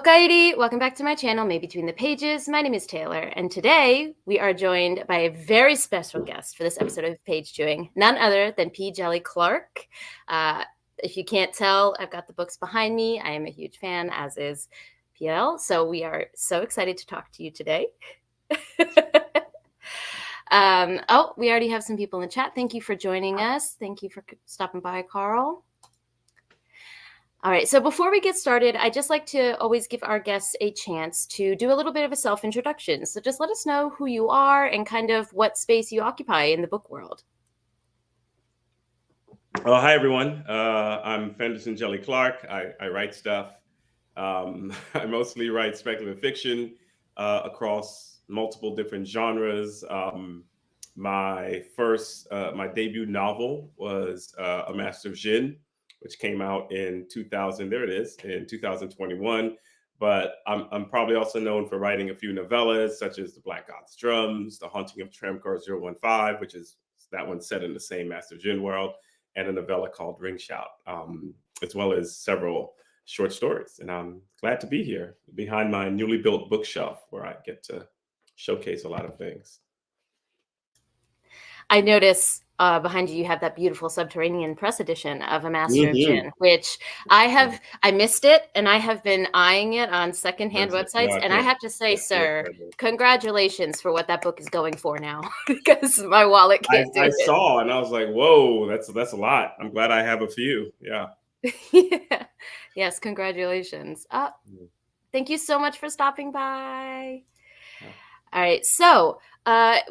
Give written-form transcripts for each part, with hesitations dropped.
Kairi, welcome back to my channel, Maybe Between the Pages. My name is Taylor, and today we are joined by a very special guest for this episode of Page Chewing, none other than Djèlí Clark. If you can't tell, I've got the books behind me. I am a huge fan, as is PL, so we are so excited to talk to you today. We already have some people in the chat. Thank you for joining us. Thank you for stopping by, Carl. All right, so before we get started, I just like to always give our guests a chance to do a little bit of a self-introduction. So just let us know who you are and kind of what space you occupy in the book world. Hi, everyone. I'm Djèlí Clark. I write stuff. I mostly write speculative fiction across multiple different genres. My debut novel was A Master of Djinn, which came out in 2021. But I'm probably also known for writing a few novellas, such as The Black God's Drums, The Haunting of Tram Car 015, which is that one set in the same Master of Djinn world, and a novella called Ringshout, as well as several short stories. And I'm glad to be here behind my newly built bookshelf, where I get to showcase a lot of things. I notice behind you have that beautiful subterranean press edition of A Master of Djinn, which I missed it, and I have been eyeing it on secondhand websites. And I have to say, sir, congratulations for what that book is going for now, because my wallet can't do it. I saw, and I was like, whoa, that's a lot. I'm glad I have a few. Yeah. Yeah. Yes, congratulations. Thank you so much for stopping by. All right, so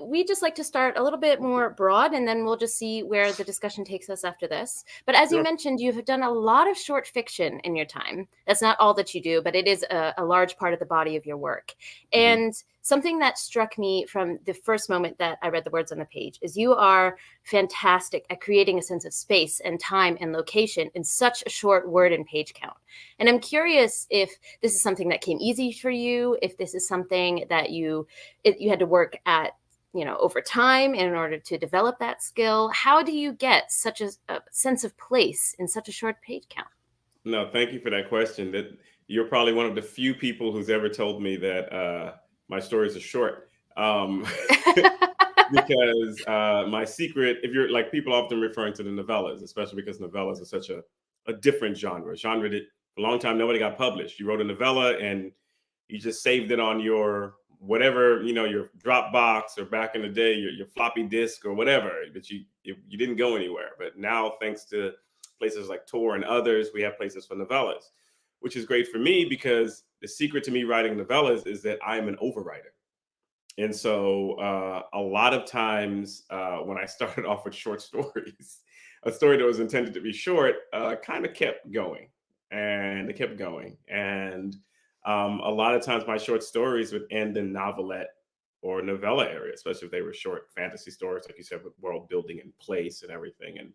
we just like to start a little bit more broad, and then we'll just see where the discussion takes us after this. But as you mentioned, you've done a lot of short fiction in your time. That's not all that you do, but it is a large part of the body of your work. And something that struck me from the first moment that I read the words on the page is you are fantastic at creating a sense of space and time and location in such a short word and page count. And I'm curious if this is something that came easy for you, if this is something that you had to work at, over time in order to develop that skill. How do you get such a sense of place in such a short page count? No, thank you for that question. That you're probably one of the few people who's ever told me that my stories are short. Because my secret, if you're like, people often referring to the novellas, especially because novellas are such a different genre that for a long time nobody got published. You wrote a novella and you just saved it on your whatever, your Dropbox, or back in the day, your floppy disk or whatever, but you didn't go anywhere. But now, thanks to places like Tor and others, we have places for novellas, which is great for me, because the secret to me writing novellas is that I am an overwriter. And so a lot of times when I started off with short stories, a story that was intended to be short kind of kept going, and it kept going. And a lot of times my short stories would end in novelette or novella area, especially if they were short fantasy stories, like you said, with world building and place and everything. And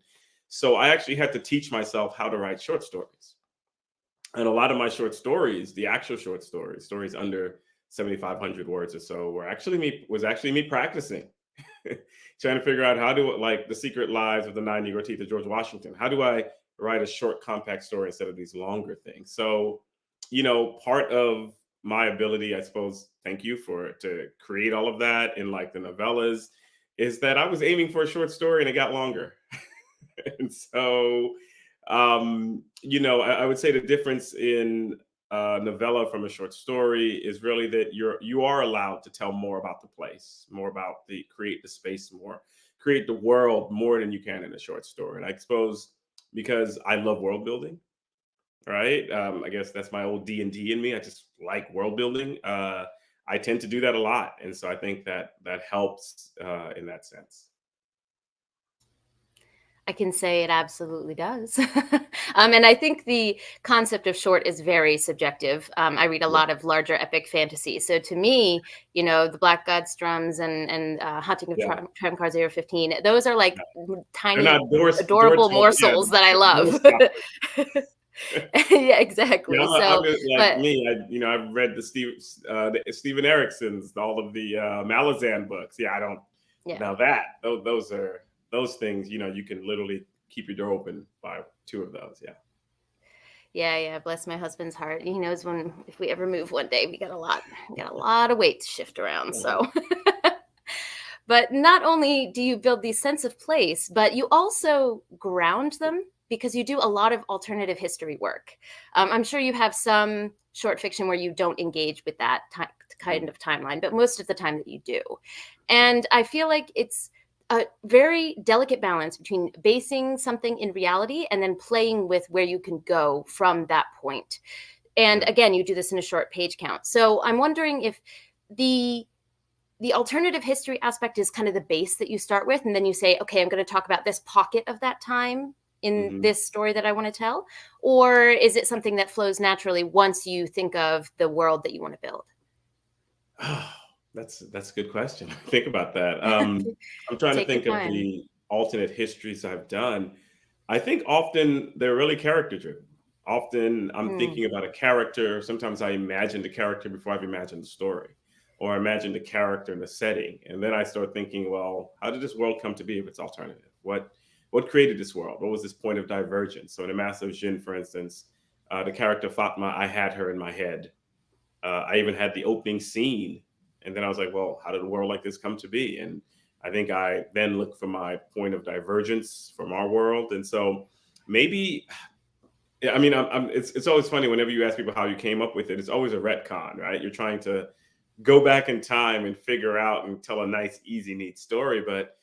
so I actually had to teach myself how to write short stories. And a lot of my short stories, the actual short stories under 7,500 words or so, was actually me practicing, trying to figure out how to, like The Secret Lives of the Nine Negro Teeth of George Washington. How do I write a short, compact story instead of these longer things? So, part of my ability, I suppose, thank you to create all of that in like the novellas, is that I was aiming for a short story and it got longer. And so, I would say the difference in novella from a short story is really that you are allowed to tell more about the place, more about create the space, more create the world more than you can in a short story. And I suppose because I love world building, right? I guess that's my old D&D in me. I just like world building. I tend to do that a lot, and so I think that helps in that sense. I can say it absolutely does. And I think the concept of short is very subjective. I read a lot of larger epic fantasy. So to me, The Black God's Drums and Haunting of Tram Car 015, those are like tiny, adorable morsels that I love. Yeah, exactly. I've read the Stephen Erickson's, all of the Malazan books. Now those are things, you can literally keep your door open by two of those. Yeah. Bless my husband's heart. He knows when if we ever move one day, we got a lot of weight to shift around. So, but not only do you build these sense of place, but you also ground them because you do a lot of alternative history work. I'm sure you have some short fiction where you don't engage with that kind of timeline, but most of the time that you do. And I feel like it's a very delicate balance between basing something in reality and then playing with where you can go from that point. And again, you do this in a short page count. So I'm wondering if the alternative history aspect is kind of the base that you start with, and then you say, okay, I'm going to talk about this pocket of that time in this story that I want to tell, or is it something that flows naturally once you think of the world that you want to build? That's a good question. Think about that. I'm trying to Take your think of time. the alternate histories I've done. I think often they're really character driven. Often I'm thinking about a character. Sometimes I imagine the character before I've imagined the story, or I imagine the character and the setting, and then I start thinking, well, how did this world come to be if it's alternative? What created this world? What was this point of divergence? So in the Master of Djinn, for instance, the character Fatma, I had her in my head. I even had the opening scene, and then I was like, well, how did a world like this come to be? And I think I then looked for my point of divergence from our world, and so maybe, yeah, I mean, it's always funny whenever you ask people how you came up with it. It's always a retcon, right? You're trying to go back in time and figure out and tell a nice, easy, neat story. But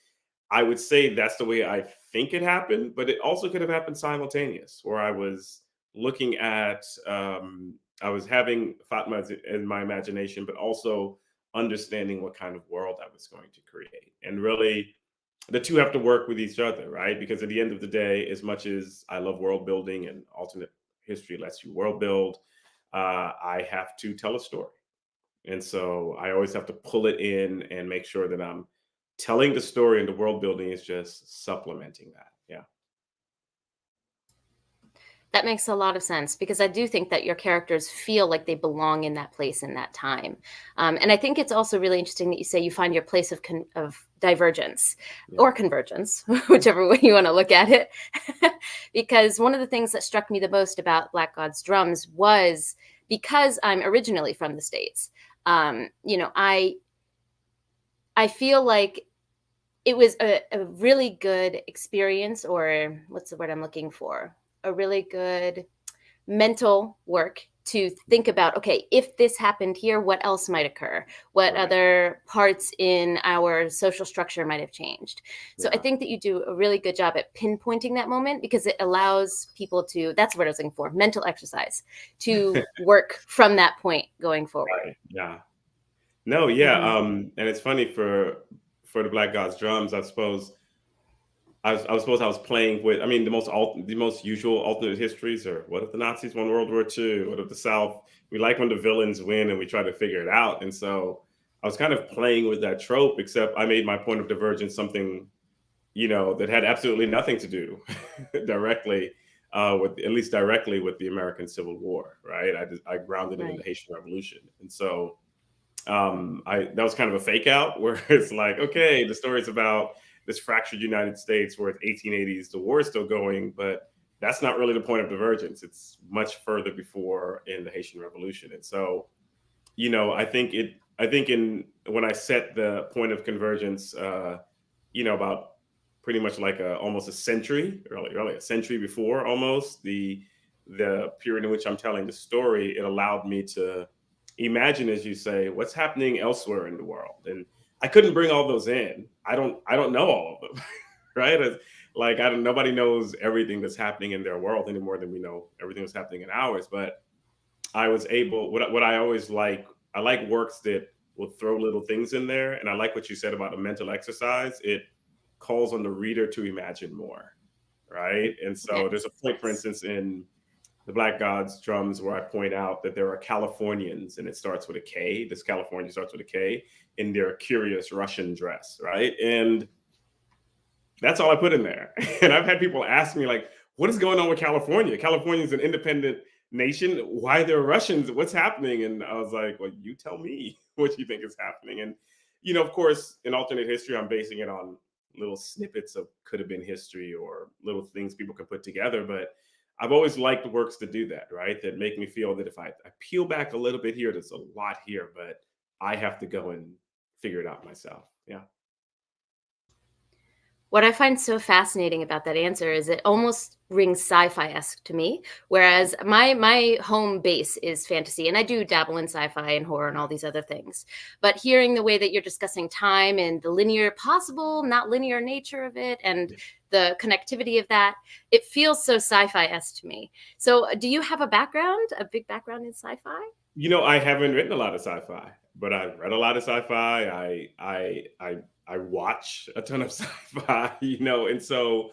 I would say that's the way I think it happened, but it also could have happened simultaneous, where I was looking at, I was having Fatma in my imagination, but also understanding what kind of world I was going to create. And really, the two have to work with each other, right? Because at the end of the day, as much as I love world building and alternate history lets you world build, I have to tell a story. And so I always have to pull it in and make sure that I'm telling the story, and the world building is just supplementing that. Yeah. That makes a lot of sense because I do think that your characters feel like they belong in that place in that time. And I think it's also really interesting that you say you find your place of divergence Yeah. or convergence, whichever way you want to look at it. Because one of the things that struck me the most about Black God's Drums was because I'm originally from the States. I feel like it was a really good experience, or what's the word I'm looking for? A really good mental work to think about, okay, if this happened here, what else might occur? What Right. other parts in our social structure might have changed? So I Yeah. think that you do a really good job at pinpointing that moment because it allows people to, that's what I was looking for, mental exercise, to work from that point going forward. Right. Yeah. No, yeah. Hmm. And it's funny for the Black God's Drums, I suppose I was playing with. I mean, the most usual alternate histories are, what if the Nazis won World War II? What if the South? We like when the villains win, and we try to figure it out. And so I was kind of playing with that trope, except I made my point of divergence something, that had absolutely nothing to do directly, with at least directly with the American Civil War, right? I grounded it in Right. the Haitian Revolution, and so I that was kind of a fake out where it's like, okay, the story's about this fractured United States where it's 1880s, the war is still going, but that's not really the point of divergence. It's much further before in the Haitian Revolution. And so, I think in when I set the point of convergence, about pretty much like almost a century, really a century before almost the period in which I'm telling the story, it allowed me to imagine, as you say, what's happening elsewhere in the world. And I couldn't bring all those in. I don't know all of them, right? Like I don't nobody knows everything that's happening in their world any more than we know everything that's happening in ours. But I was able, what I always like, I like works that will throw little things in there. And I like what you said about a mental exercise. It calls on the reader to imagine more, right? And so there's a point, for Yes. instance, in the Black God's Drums where I point out that there are Californians, and it starts with a K. This California starts with a K in their curious Russian dress, right? And that's all I put in there. And I've had people ask me, like, what is going on with California? California is an independent nation. Why there are Russians? What's happening? And I was like, well, you tell me what you think is happening. And, of course, in alternate history, I'm basing it on little snippets of could have been history or little things people can put together. But I've always liked works to do that, right? That make me feel that if I peel back a little bit here, there's a lot here, but I have to go and figure it out myself. Yeah. What I find so fascinating about that answer is it almost rings sci-fi-esque to me, whereas my home base is fantasy, and I do dabble in sci-fi and horror and all these other things. But hearing the way that you're discussing time and the linear, possible, not linear nature of it, and the connectivity of that, it feels so sci-fi-esque to me. So, do you have a big background in sci-fi? I haven't written a lot of sci-fi, but I've read a lot of sci-fi. I watch a ton of sci-fi, and so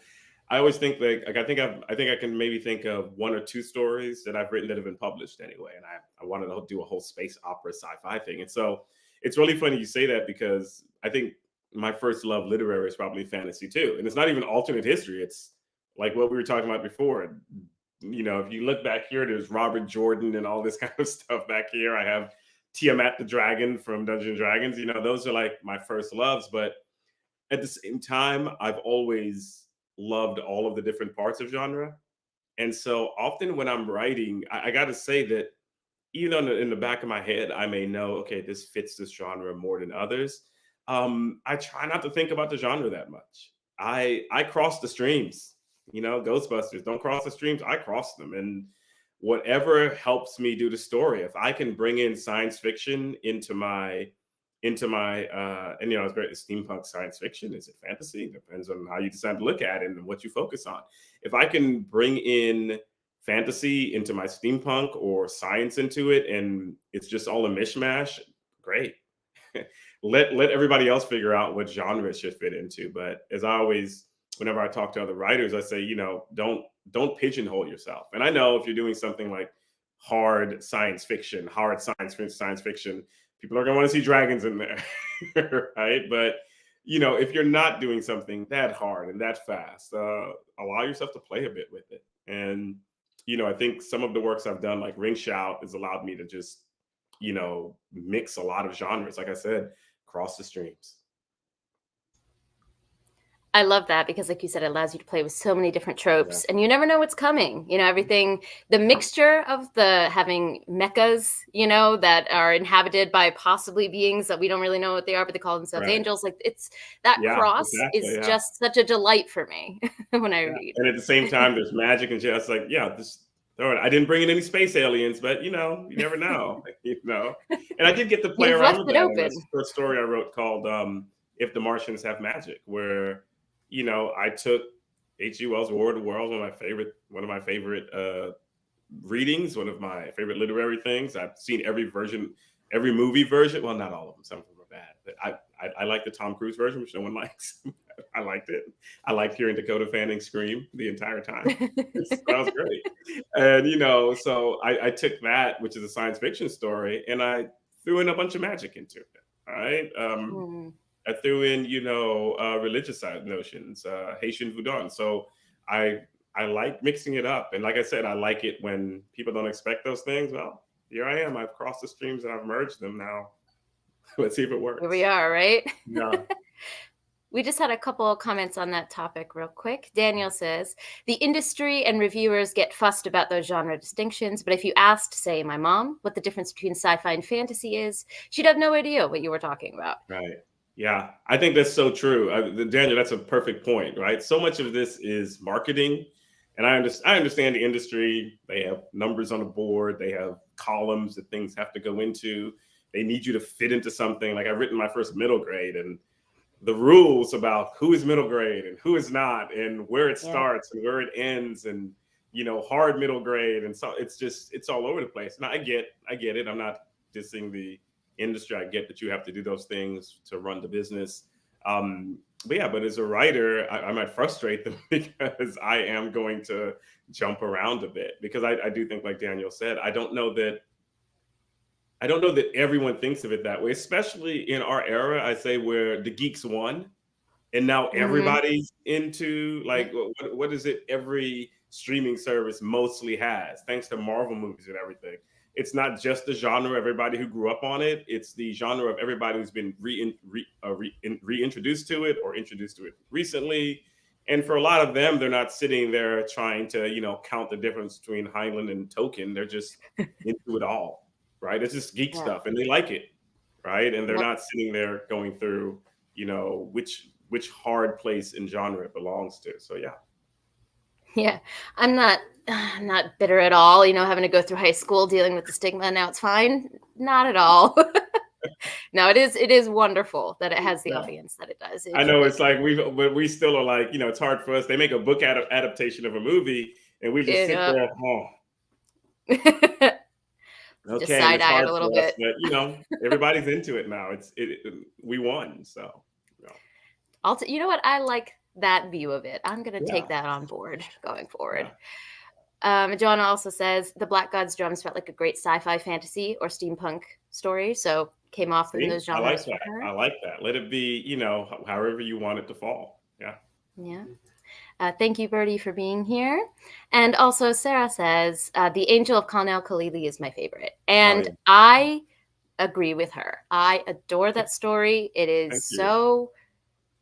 I always think like I think I can maybe think of one or two stories that I've written that have been published anyway, and I wanted to do a whole space opera sci-fi thing, and so it's really funny you say that because I think my first love literary is probably fantasy too, and it's not even alternate history. It's like what we were talking about before. If you look back here, there's Robert Jordan and all this kind of stuff back here. I have Tiamat the Dragon from Dungeons and Dragons. Those are like my first loves. But at the same time, I've always loved all of the different parts of genre. And so often when I'm writing, I got to say that even though in the back of my head, I may know, okay, this fits this genre more than others. I try not to think about the genre that much. I cross the streams. Ghostbusters, don't cross the streams. I cross them, and whatever helps me do the story. If I can bring in science fiction into my and it's great. It's steampunk science fiction. Is it fantasy? It depends on how you decide to look at it and what you focus on. If I can bring in fantasy into my steampunk or science into it, and it's just all a mishmash, great. Let everybody else figure out what genre it should fit into. But as I always, whenever I talk to other writers, I say, don't pigeonhole yourself. And I know if you're doing something like hard science fiction, people are going to want to see dragons in there, right? But if you're not doing something that hard and that fast, allow yourself to play a bit with it. And I think some of the works I've done, like Ringshout, has allowed me to just mix a lot of genres. Like I said, cross the streams. I love that because, like you said, it allows you to play with so many different tropes, Yeah. and you never know what's coming. Everything, the mixture of the having mechas, that are inhabited by possibly beings that we don't really know what they are, but they call themselves Right. angels. Like it's that Yeah, cross exactly. is Yeah. just such a delight for me when I Yeah. read. And at the same time, there's magic and just like, yeah, this. I didn't bring in any space aliens, but you never know, And I did get to play You've around left with it that in a open. short story I wrote called "If the Martians Have Magic," where I took H.G. Wells' War of the Worlds, one of my favorite readings, one of my favorite literary things. I've seen every movie version. Well, not all of them. Some of them are bad, but I like the Tom Cruise version, which no one likes. I liked it. I liked hearing Dakota Fanning scream the entire time. That was great. And so I took that, which is a science fiction story, and I threw in a bunch of magic into it. All right. Mm. I threw in, religious side notions, Haitian Voodoo. So I I like mixing it up. And like I said, I like it when people don't expect those things. Well, here I am. I've crossed the streams and I've merged them now. Let's see if it Here we works. are, right? Yeah. We just had a couple of comments on that topic real quick. Daniel says, the industry and reviewers get fussed about those genre distinctions, but if you asked, say, my mom, what the difference between sci-fi and fantasy is, she'd have no idea what you were talking about. Right. Yeah. I think that's so true. Daniel, that's a perfect point, right? So much of this is marketing. And I understand the industry. They have numbers on the board. They have columns that things have to go into. They need you to fit into something. Like I've written my first middle grade, and the rules about who is middle grade and who is not, and where it starts and where it ends, and hard middle grade, and so it's all over the place. And I get it. I'm not dissing the industry. I get that you have to do those things to run the business. But as a writer, I might frustrate them because I am going to jump around a bit, because I do think, like Daniel said, I don't know that everyone thinks of it that way, especially in our era. I say where the geeks won, and now everybody's into like what is it? Every streaming service mostly has, thanks to Marvel movies and everything. It's not just the genre of everybody who grew up on it. It's the genre of everybody who's been reintroduced to it or introduced to it recently. And for a lot of them, they're not sitting there trying to, count the difference between Heinlein and Tolkien. They're just into it all, right? It's just geek Yeah. stuff, and they like it, right? And they're Yep. not sitting there going through, which hard place in genre it belongs to. So yeah. Yeah. I'm not bitter at all, having to go through high school dealing with the stigma. Now it's fine. Not at all. No, it is wonderful that it has the Yeah. audience that it does. I It know truly it's like but we still are like, it's hard for us. They make a book adaptation of a movie, and we just sit is. there, oh, Just okay, and side it's eye it hard a little for us, bit. but everybody's into it now. We won, so You know what? I like that view of it. I'm going to yeah, take that on board going forward. yeah. John also says the Black God's drums felt like a great sci-fi fantasy or steampunk story, so came off in See, those I like genres for that. her. I like that. Let it be, however you want it to fall. Yeah. Yeah. Thank you, Birdie, for being here. And also, Sarah says, The Angel of Khan el Khalili is my favorite. Oh And yeah. I agree with her. I adore that story. It is Thank you. so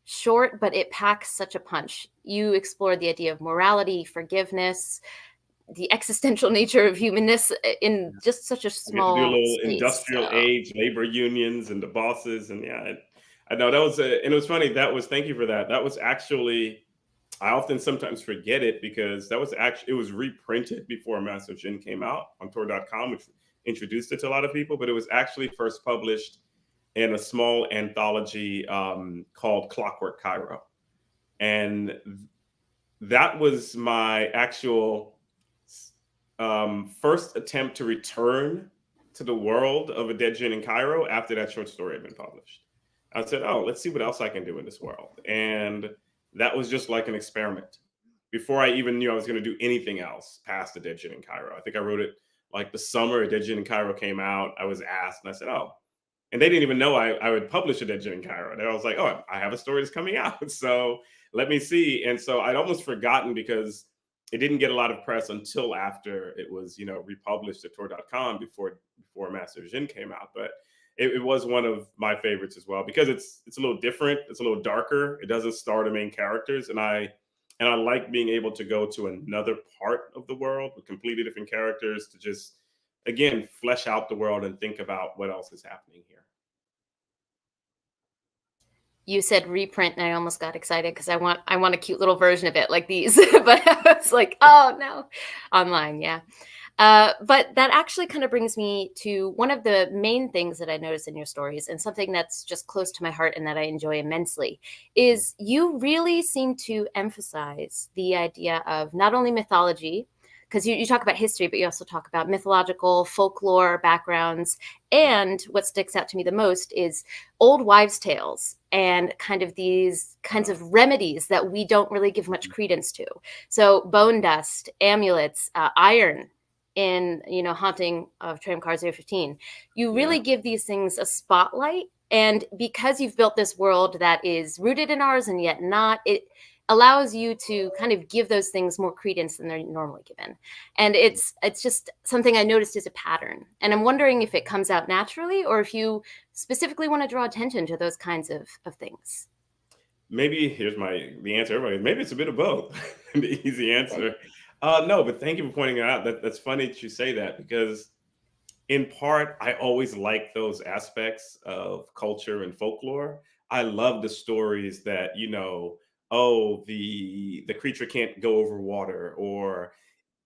short, but it packs such a punch. You explore the idea of morality, forgiveness, the existential nature of humanness in just such a I get to do a small little space. industrial So, age labor unions and the bosses, and yeah, I know that was and it was funny. Thank you for that. That was actually, I often sometimes forget it because that was actually, it was reprinted before Master of Djinn came out on Tor.com, which introduced it to a lot of people. But it was actually first published in a small anthology called Clockwork Cairo, and that was my actual first attempt to return to the world of a Dead Djinn in Cairo after that short story had been published. I said, oh, let's see what else I can do in this world. And that was just like an experiment before I even knew I was going to do anything else past the Dead Djinn in Cairo. I think I wrote it like the summer Dead Djinn in Cairo came out. I was asked, and I said, oh. And they didn't even know I would publish a Dead Djinn in Cairo. And I was like, oh, I have a story that's coming out. So let me see. And so I'd almost forgotten because it didn't get a lot of press until after it was, republished at Tor.com before Master of Djinn came out. But it was one of my favorites as well because it's a little different. It's a little darker. It doesn't star the main characters, and I like being able to go to another part of the world with completely different characters to just again flesh out the world and think about what else is happening here. you said reprint, and I almost got excited because I want a cute little version of it like these, but I was like, oh no, online, yeah. But that actually kind of brings me to one of the main things that I notice in your stories, and something that's just close to my heart and that I enjoy immensely, is you really seem to emphasize the idea of not only mythology, because you talk about history, but you also talk about mythological folklore backgrounds. And what sticks out to me the most is old wives' tales and kind of these kinds of remedies that we don't really give much credence to. So bone dust, amulets, iron, in Haunting of Tram Car 015, you really Yeah. give these things a spotlight. And because you've built this world that is rooted in ours and yet not, it allows you to kind of give those things more credence than they're normally given. And it's just something I noticed as a pattern. And I'm wondering if it comes out naturally or if you specifically want to draw attention to those kinds of things. Maybe here's the answer. Everybody, maybe it's a bit of both. The easy answer. No, but thank you for pointing it out. That's funny that you say that because in part, I always like those aspects of culture and folklore. I love the stories that, oh, the creature can't go over water, or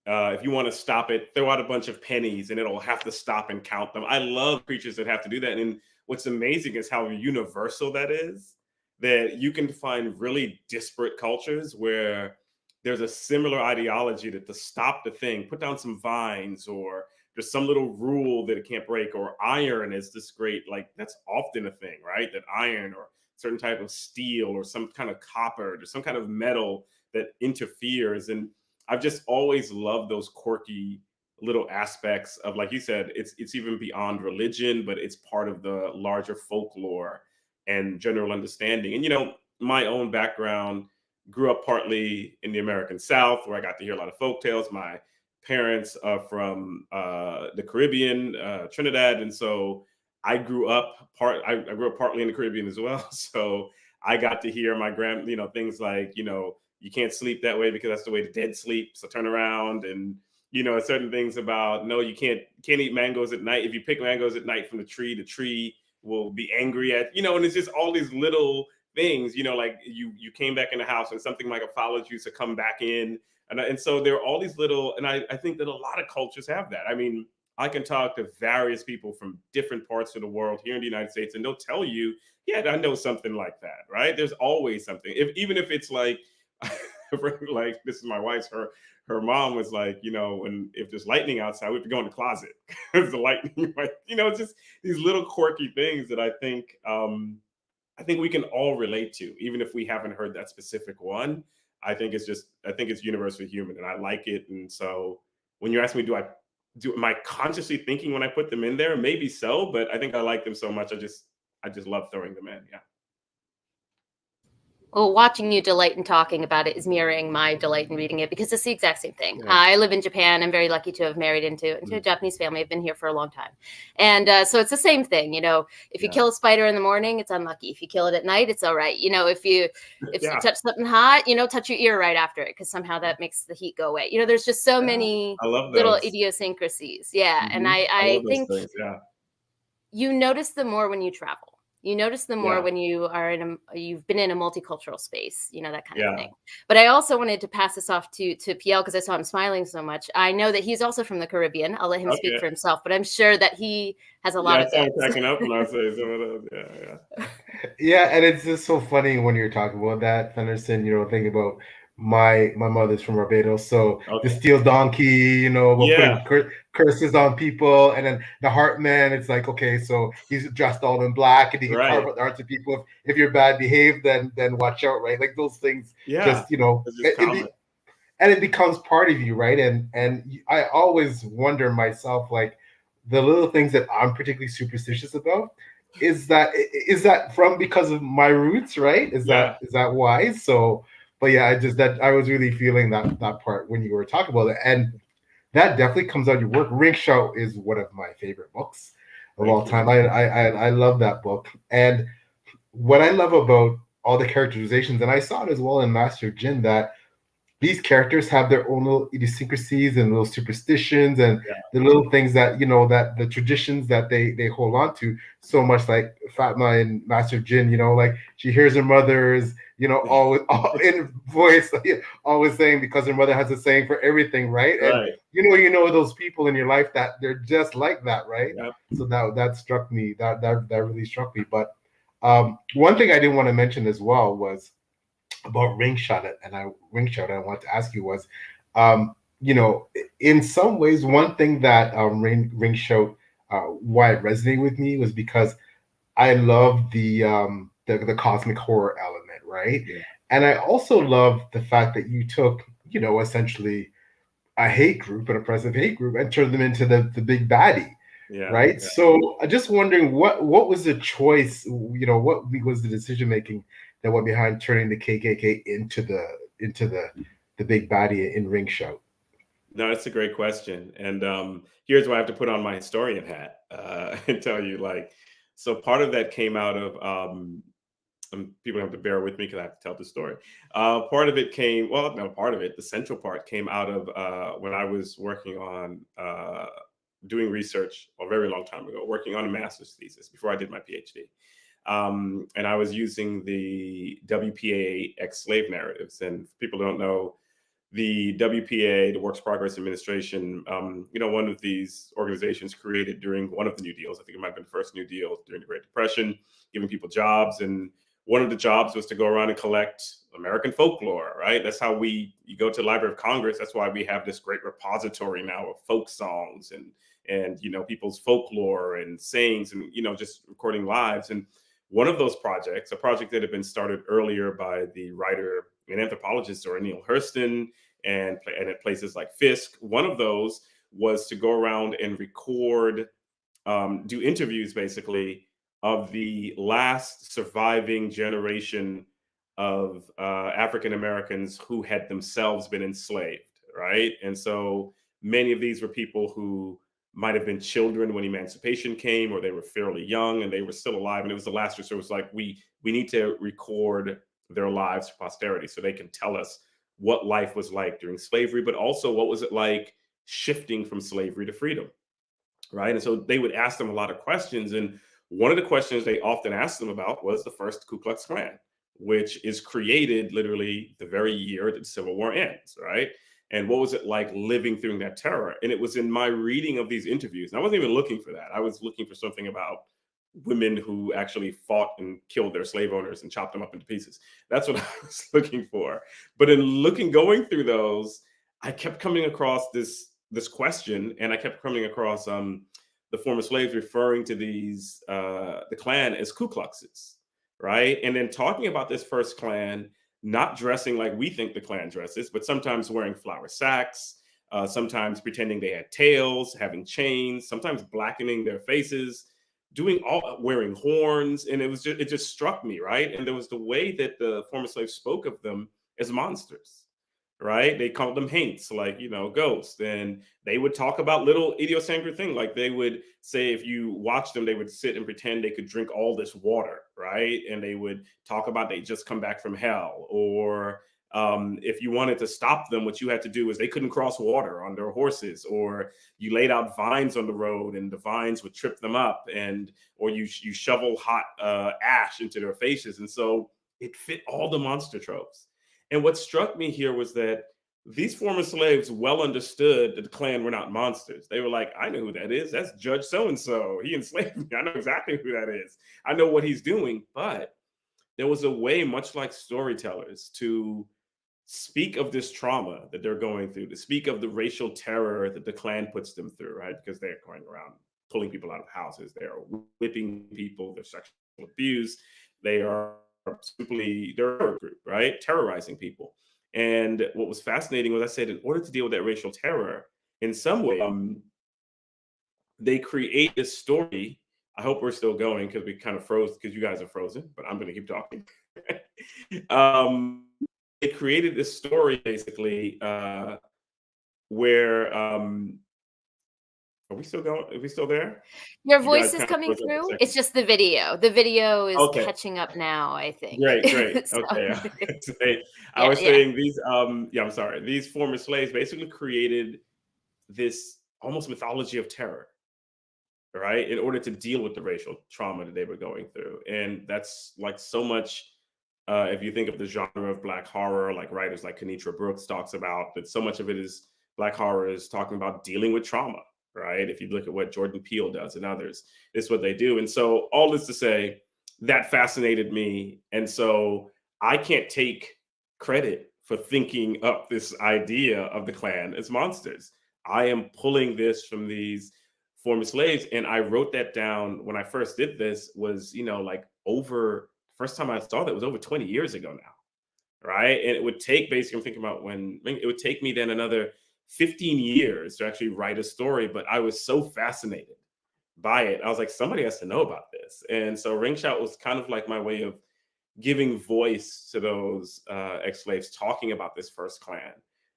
if you want to stop it, throw out a bunch of pennies and it'll have to stop and count them. I love creatures that have to do that. And what's amazing is how universal that is, that you can find really disparate cultures where there's a similar ideology that to stop the thing, put down some vines, or there's some little rule that it can't break, or iron is this great, like that's often a thing, right? That iron or certain type of steel or some kind of copper or some kind of metal that interferes. And I've just always loved those quirky little aspects of, like you said, it's even beyond religion, but it's part of the larger folklore and general understanding. And my own background grew up partly in the American South, where I got to hear a lot of folk tales. My parents are from the Caribbean, Trinidad, and so I grew up I grew up partly in the Caribbean as well. So I got to hear my things like you can't sleep that way because that's the way the dead sleep. So turn around. And certain things about, no, you can't eat mangoes at night. If you pick mangoes at night from the tree will be angry at, and it's just all these little things, like you came back in the house and something might have followed you to come back in. And so there are all these little, and I think that a lot of cultures have that. I mean, I can talk to various people from different parts of the world here in the United States, and they'll tell you, yeah, I know something like that, right? There's always something. Even if it's like, like this is my wife's, her mom was like, when if there's lightning outside, we have to go in the closet because the lightning, like, it's just these little quirky things that I think we can all relate to, even if we haven't heard that specific one. I think it's universally human, and I like it. And so when you ask me, am I consciously thinking when I put them in there? Maybe so, but I think I like them so much. I just love throwing them in. Yeah. Well, watching you delight in talking about it is mirroring my delight in reading it, because it's the exact same thing. Yeah. I live in Japan. I'm very lucky to have married into a Japanese family. I've been here for a long time. And so it's the same thing. If you kill a spider in the morning, it's unlucky. If you kill it at night, it's all right. If you touch something hot, touch your ear right after it, because somehow that makes the heat go away. There's just so many little idiosyncrasies. Yeah. Mm-hmm. And I think things, you notice them more when you travel. You notice them more when you've been in a multicultural space, that kind of thing. But I also wanted to pass this off to PL, because I saw him smiling so much. I know that he's also from the Caribbean. I'll let him speak for himself, but I'm sure that he has a lot of things. Cracking up when I say some of those. Yeah, and it's just so funny when you're talking about that, Fenderson, thinking about my mother's from Barbados, so the steel donkey, putting curses on people, and then the heart man, it's like, okay, so he's dressed all in black and he can carve out the hearts of people. If you're bad behaved, then watch out, right? Like those things, and it becomes part of you, right? And I always wonder myself, like, the little things that I'm particularly superstitious about, is that from because of my roots, right? Is that why? So, but yeah, I was really feeling that part when you were talking about it, and that definitely comes out of your work. Ringshout is one of my favorite books of all time. I love that book, and what I love about all the characterizations, and I saw it as well in Master of Djinn, that these characters have their own little idiosyncrasies and little superstitions and the little things that, that the traditions that they hold on to so much, like Fatma in Master of Djinn, like she hears her mother's, always in voice, always saying, because her mother has a saying for everything, right? And those people in your life that they're just like that, right? So that struck me, that really struck me. But one thing I didn't want to mention as well was about Ringshout, and I want to ask you was, in some ways, one thing that Ringshout, why it resonated with me was because I love the cosmic horror element, right? And I also love the fact that you took, essentially a hate group, an oppressive hate group, and turned them into the big baddie. Right. So I'm just wondering what was the choice, what was the decision making that went behind turning the KKK into the big baddie in Ringshout? No, that's a great question. And here's where I have to put on my historian hat and tell you, like, so part of that came out of, people have to bear with me because I have to tell the story. Part of it the central part came out of when I was working on doing research a very long time ago, working on a master's thesis before I did my PhD. And I was using the WPA ex-slave narratives. And if people don't know, the WPA, the Works Progress Administration, one of these organizations created during one of the New Deals. I think it might have been the first New Deal during the Great Depression, giving people jobs. And one of the jobs was to go around and collect American folklore, right? That's how you go to the Library of Congress. That's why we have this great repository now of folk songs and people's folklore and sayings and, just recording lives. And one of those projects, a project that had been started earlier by the writer and anthropologist or Neil Hurston and at places like Fisk, one of those was to go around and record, do interviews basically of the last surviving generation of African Americans who had themselves been enslaved, right? And so many of these were people who might have been children when emancipation came, or they were fairly young and they were still alive. And it was the last resort. It was like, we need to record their lives for posterity so they can tell us what life was like during slavery, but also what was it like shifting from slavery to freedom, right? And so they would ask them a lot of questions. And one of the questions they often asked them about was the first Ku Klux Klan, which is created literally the very year that the Civil War ends, right? And what was it like living through that terror? And it was in my reading of these interviews, and I wasn't even looking for that. I was looking for something about women who actually fought and killed their slave owners and chopped them up into pieces. That's what I was looking for. But in going through those, I kept coming across this question, and I kept coming across the former slaves referring to these the Klan as Ku Kluxes, right? And then talking about this first Klan not dressing like we think the Klan dresses, but sometimes wearing flour sacks, sometimes pretending they had tails, having chains, sometimes blackening their faces, doing all wearing horns. And it just struck me, right? And there was the way that the former slaves spoke of them as monsters, right? They called them haints, like, ghosts. And they would talk about little idiosyncratic thing. Like they would say, if you watch them, they would sit and pretend they could drink all this water, right? And they would talk about they just come back from hell. Or if you wanted to stop them, what you had to do is they couldn't cross water on their horses, or you laid out vines on the road and the vines would trip them up, or you shovel hot ash into their faces. And so it fit all the monster tropes. And what struck me here was that these former slaves well understood that the Klan were not monsters. They were like, I know who that is. That's Judge so-and-so. He enslaved me. I know exactly who that is. I know what he's doing. But there was a way, much like storytellers, to speak of this trauma that they're going through, to speak of the racial terror that the Klan puts them through, right? Because they're going around pulling people out of houses. They're whipping people. They're sexual abuse. They are simply they're a terror group, right? Terrorizing people. And what was fascinating was I said, in order to deal with that racial terror, in some way, they create this story. I hope we're still going because we kind of froze because you guys are frozen, but I'm going to keep talking. They created this story basically where are we still going? Are we still there? Your voice is coming through. It's just the video. The video is okay. Catching up now, I think. Great. So, Okay. I was saying these I'm sorry. These former slaves basically created this almost mythology of terror, right? In order to deal with the racial trauma that they were going through. And that's like so much if you think of the genre of Black horror, like writers like Kenitra Brooks talks about, that so much of it is Black horror is talking about dealing with trauma, right? If you look at what Jordan Peele does and others, this is what they do. And so all this to say, that fascinated me. And so I can't take credit for thinking up this idea of the Klan as monsters. I am pulling this from these former slaves. And I wrote that down when I first did this was, like first time I saw that was over 20 years ago now, right? And it would take, basically, I'm thinking about when it would take me then another 15 years to actually write a story, but I was so fascinated by it. I was like, somebody has to know about this. And so Ringshout was kind of like my way of giving voice to those ex-slaves, talking about this first Klan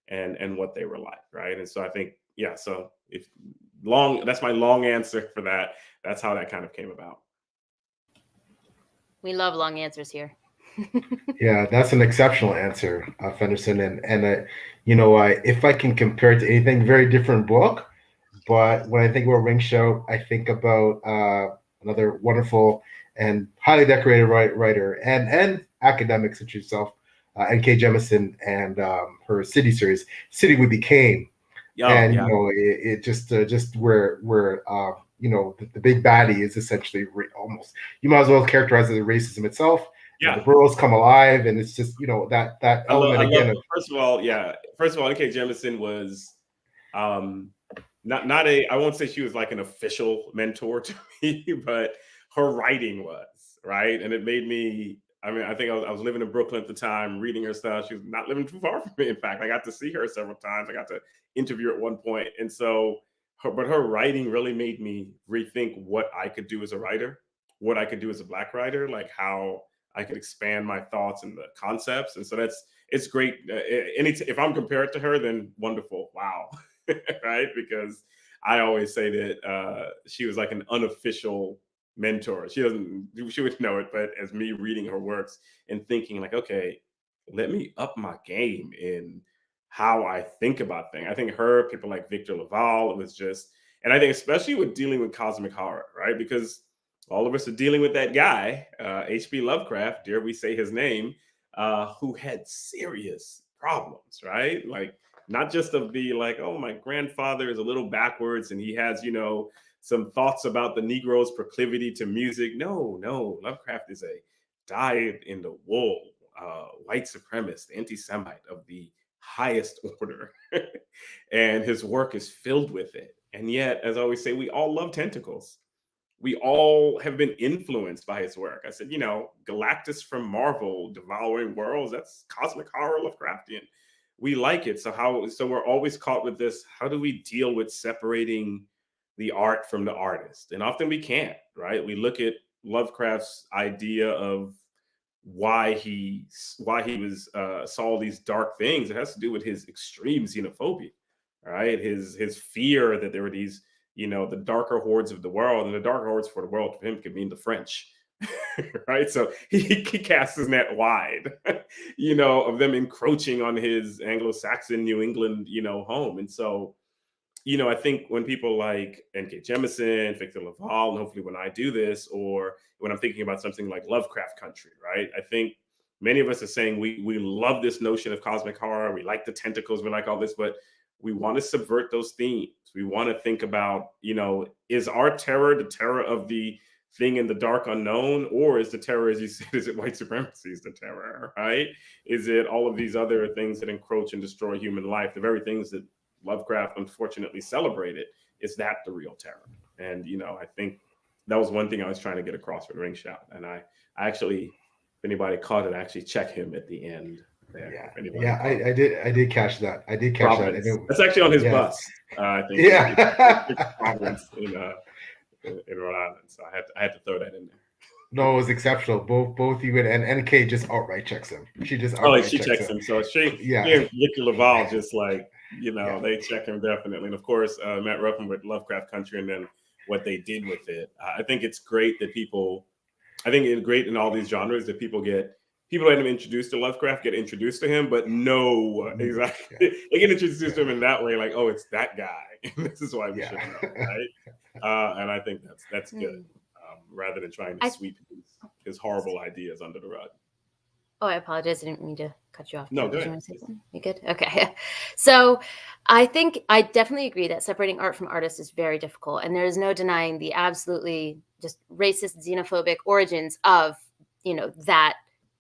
and what they were like, right? And so I think, so that's my long answer for that. That's how that kind of came about. We love long answers here. Yeah, that's an exceptional answer, Fenderson. And if I can compare it to anything, very different book. But when I think about Ringshout, I think about another wonderful and highly decorated writer and academic such as yourself, N.K. Jemisin, and her City series, City We Became. It just where the big baddie is essentially almost, you might as well characterize it as racism itself. Yeah, the boroughs come alive, and it's just that element again. First of all, N.K. Jemisin was not a, I won't say she was like an official mentor to me, but her writing was, right, and it made me. I mean, I think I was living in Brooklyn at the time, reading her stuff. She was not living too far from me. In fact, I got to see her several times. I got to interview her at one point. And so, her writing really made me rethink what I could do as a writer, what I could do as a Black writer, like how I could expand my thoughts and the concepts. And so it's great. If I'm compared to her, then wonderful. Wow. Right? Because I always say that she was like an unofficial mentor. She wouldn't know it, but as me reading her works and thinking like, okay, let me up my game in how I think about things. I think people like Victor Laval, it was just, and I think especially with dealing with cosmic horror, right? Because all of us are dealing with that guy, H.P. Lovecraft, dare we say his name, who had serious problems, right? Like, not just of the like, oh, my grandfather is a little backwards and he has, some thoughts about the Negro's proclivity to music. No, Lovecraft is a dyed in the wool white supremacist, anti-Semite of the highest order. And his work is filled with it. And yet, as I always say, we all love tentacles. We all have been influenced by his work. I said, Galactus from Marvel, devouring worlds, that's cosmic horror Lovecraftian. We like it. So we're always caught with this, how do we deal with separating the art from the artist? And often we can't, right? We look at Lovecraft's idea of why he was saw all these dark things. It has to do with his extreme xenophobia, right? His fear that there were these, the darker hordes of the world, and the darker hordes for the world for him could mean the French. Right, so he casts his net wide, of them encroaching on his Anglo-Saxon New England, home. And so, I think when people like N.K. Jemisin, Victor Laval, and hopefully when I do this, or when I'm thinking about something like Lovecraft Country, right? I think many of us are saying we love this notion of cosmic horror. We like the tentacles. We like all this, but we want to subvert those themes. We want to think about, is our terror the terror of the thing in the dark unknown, or is the terror, as you said, is it white supremacy is the terror, right? Is it all of these other things that encroach and destroy human life, the very things that Lovecraft unfortunately celebrated? Is that the real terror? And I think that was one thing I was trying to get across with Ringshout. And I actually, if anybody caught it, I actually check him at the end there. Yeah, I did catch that. I did catch Providence. that. That's actually on his bus. I think. Yeah. Providence in Rhode Island. So I had to throw that in there. No, it was exceptional. Both you and NK just outright checks him. She just outright she checks him. So she yeah. and Victor Laval just like, they check him definitely. And of course, Matt Ruffin with Lovecraft Country, and then what they did with it. I think it's great that it's great in all these genres that people that have been introduced to Lovecraft get introduced to him, but exactly. Yeah. They get introduced to him in that way, like, oh, it's that guy. And this is why we should know, right? And I think that's good. Rather than trying to sweep his horrible ideas under the rug. Oh, I apologize. I didn't mean to cut you off. No, Did good. You want to say something? You good? Okay. So I think I definitely agree that separating art from artists is very difficult. And there is no denying the absolutely just racist, xenophobic origins of, that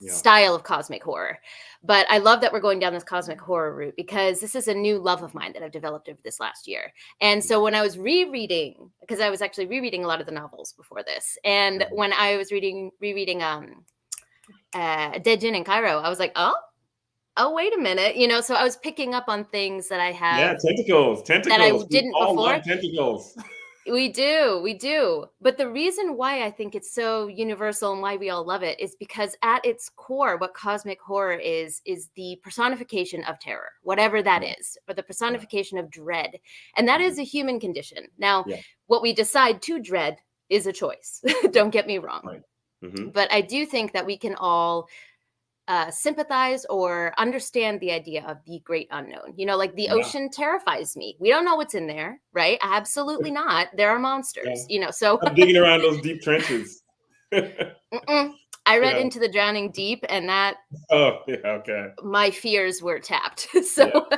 style of cosmic horror. But I love that we're going down this cosmic horror route, because this is a new love of mine that I've developed over this last year. And so when I was rereading, because I was actually rereading a lot of the novels before this, and when I was rereading Dead Djinn in Cairo, I was like, oh, wait a minute. So I was picking up on things that I have. Yeah, tentacles. That I didn't all before. Love tentacles. We do. But the reason why I think it's so universal and why we all love it is because at its core, what cosmic horror is the personification of terror, whatever that is, or the personification of dread. And that is a human condition. Now, what we decide to dread is a choice. Don't get me wrong. Right. Mm-hmm. But I do think that we can all sympathize or understand the idea of the great unknown. Like the ocean terrifies me. We don't know what's in there, right? Absolutely not. There are monsters, so I'm digging around those deep trenches. I read Into the Drowning Deep, and that my fears were tapped. So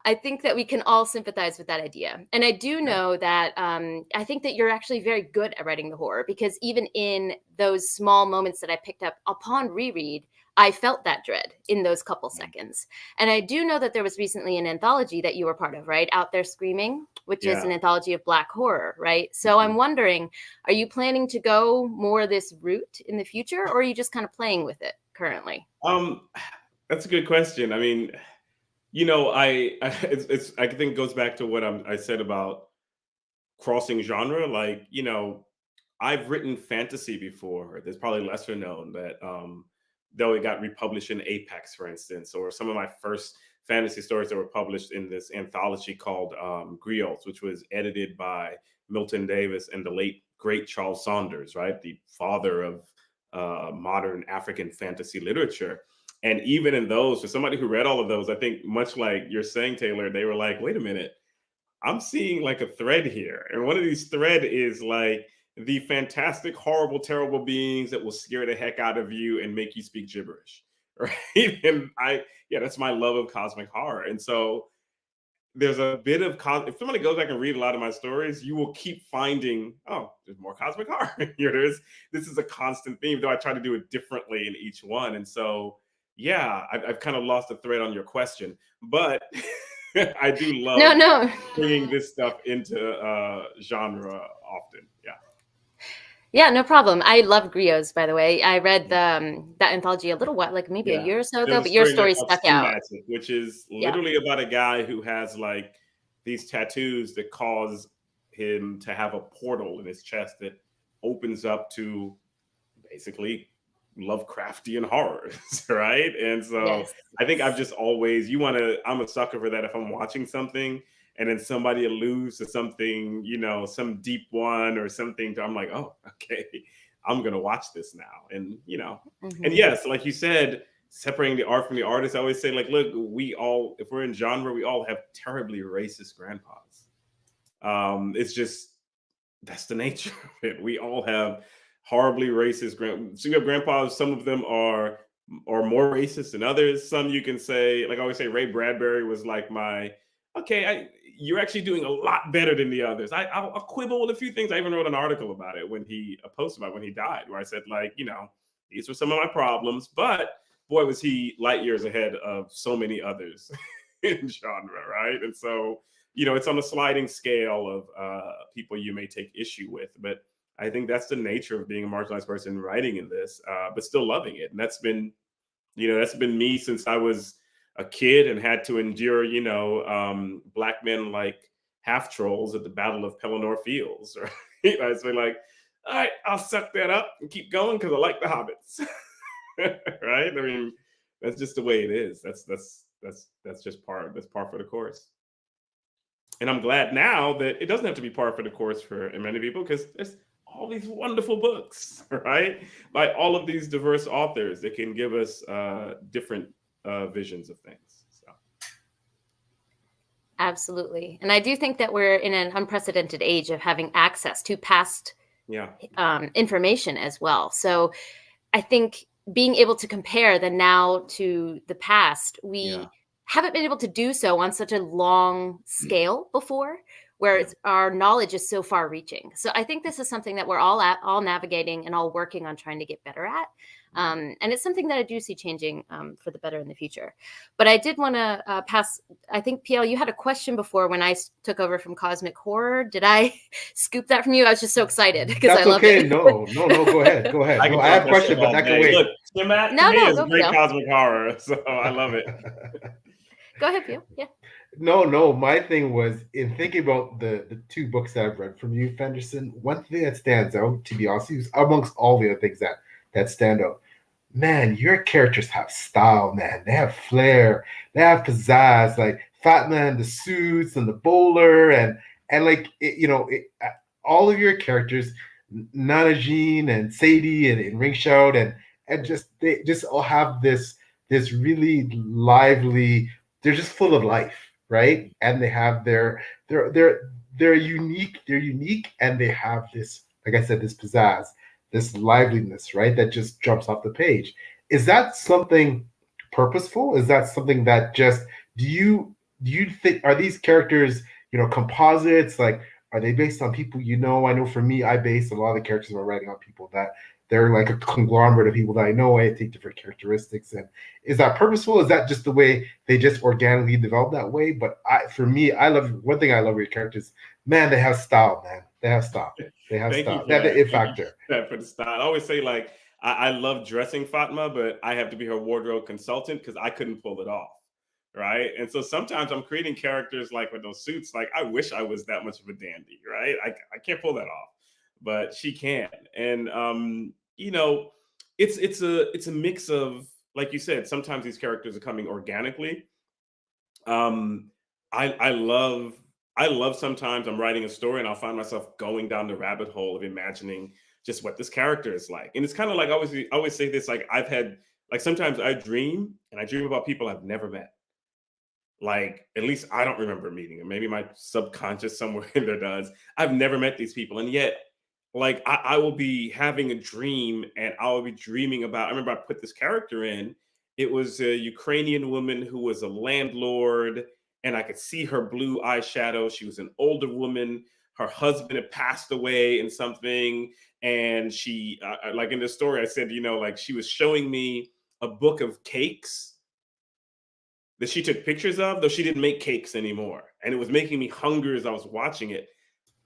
I think that we can all sympathize with that idea. And I do know that I think that you're actually very good at writing the horror, because even in those small moments that I picked up upon reread, I felt that dread in those couple seconds. And I do know that there was recently an anthology that you were part of, right? Out There Screaming, which is an anthology of Black horror, right? So I'm wondering, are you planning to go more this route in the future, or are you just kind of playing with it currently? That's a good question. I mean, I think it goes back to what I said about crossing genre. Like, I've written fantasy before. There's probably lesser known that, though it got republished in Apex, for instance, or some of my first fantasy stories that were published in this anthology called Griots, which was edited by Milton Davis and the late great Charles Saunders, right? The father of modern African fantasy literature. And even in those, for somebody who read all of those, I think much like you're saying, Taylor, they were like, wait a minute, I'm seeing like a thread here. And one of these thread is like the fantastic, horrible, terrible beings that will scare the heck out of you and make you speak gibberish. Right. And that's my love of cosmic horror. And so there's a bit of if somebody goes back and read a lot of my stories, you will keep finding, oh, there's more cosmic horror here. This is a constant theme, though I try to do it differently in each one. And so, yeah, I've kind of lost the thread on your question, but I do love No. bringing this stuff into genre often. Yeah. Yeah, no problem. I love griots, by the way. I read that anthology a little while, like maybe a year or so ago, There's a but your story story called stuck Skin out. Magic, which is literally about a guy who has like these tattoos that cause him to have a portal in his chest that opens up to basically Lovecraftian horrors, right? And so I think I've just always, I'm a sucker for that. If I'm watching something and then somebody alludes to something, some deep one or something, I'm like, oh, okay, I'm going to watch this now. And, and yes, like you said, separating the art from the artist, I always say, like, look, if we're in genre, we all have terribly racist grandpas. It's just, that's the nature of it. We all have horribly racist so you have grandpas. Some of them are more racist than others. Some you can say, like I always say, Ray Bradbury was like you're actually doing a lot better than the others. I'll quibble with a few things. I even wrote an article about it a post about when he died, where I said, like, these were some of my problems, but boy, was he light years ahead of so many others in genre, right? And so, it's on a sliding scale of people you may take issue with, but I think that's the nature of being a marginalized person writing in this, but still loving it. And that's been me since I was a kid and had to endure, black men like half trolls at the Battle of Pelennor Fields. Right? I was like, all right, I'll suck that up and keep going because I like the hobbits. Right? I mean, that's just the way it is. That's just par for the course. And I'm glad now that it doesn't have to be par for the course for many people, because there's all these wonderful books, right, by all of these diverse authors that can give us different visions of things. So. Absolutely. And I do think that we're in an unprecedented age of having access to past information as well. So I think being able to compare the now to the past, we haven't been able to do so on such a long scale before, where our knowledge is so far reaching. So I think this is something that we're all navigating and all working on trying to get better at. And it's something that I do see changing for the better in the future. But I did want to pass, I think, PL, you had a question before when I took over from Cosmic Horror. Did I scoop that from you? I was just so excited because I love it. No, go ahead. I have a question, but that can wait. Look, to me is great cosmic horror, so I love it. Go ahead, PL. Yeah. No. My thing was, in thinking about the two books that I've read from you, Fenderson, one thing that stands out, to be honest, is amongst all the other things that stand out. Man, your characters have style, man. They have flair. They have pizzazz. Like Fat Man, the suits, and the bowler, and like all of your characters, Nana Jean and Sadie and Ringshout, and they just all have this really lively. They're just full of life, right? And they have they're unique. They're unique, and they have this, like I said, this pizzazz, this liveliness, right? That just jumps off the page. Is that something purposeful? Is that something that just do you think, are these characters, composites? Like, are they based on people? I know for me, I base a lot of the characters I'm writing on people that they're like a conglomerate of people that I know. I take different characteristics. And is that purposeful? Is that just the way they just organically develop that way? But for me, one thing I love with your characters, man, they have style, man. They have style. They have style. That's the it factor. For the style. I always say, like, I love dressing Fatma, but I have to be her wardrobe consultant because I couldn't pull it off. Right. And so sometimes I'm creating characters like with those suits, like I wish I was that much of a dandy. Right. I can't pull that off, but she can. And, it's a mix of, like you said, sometimes these characters are coming organically. I love sometimes I'm writing a story and I'll find myself going down the rabbit hole of imagining just what this character is like. And it's kind of like, I always say this, like I've had Like sometimes I dream and I dream about people I've never met. Like at least I don't remember meeting them. Maybe my subconscious somewhere in there does. I've never met these people, and yet, like I will be having a dream, and I will be dreaming about. I remember I put this character in. It was a Ukrainian woman who was a landlord, and I could see her blue eyeshadow. She was an older woman. Her husband had passed away in something, and she, like in the story, I said, like she was showing me a book of cakes that she took pictures of, though she didn't make cakes anymore. And it was making me hungry as I was watching it.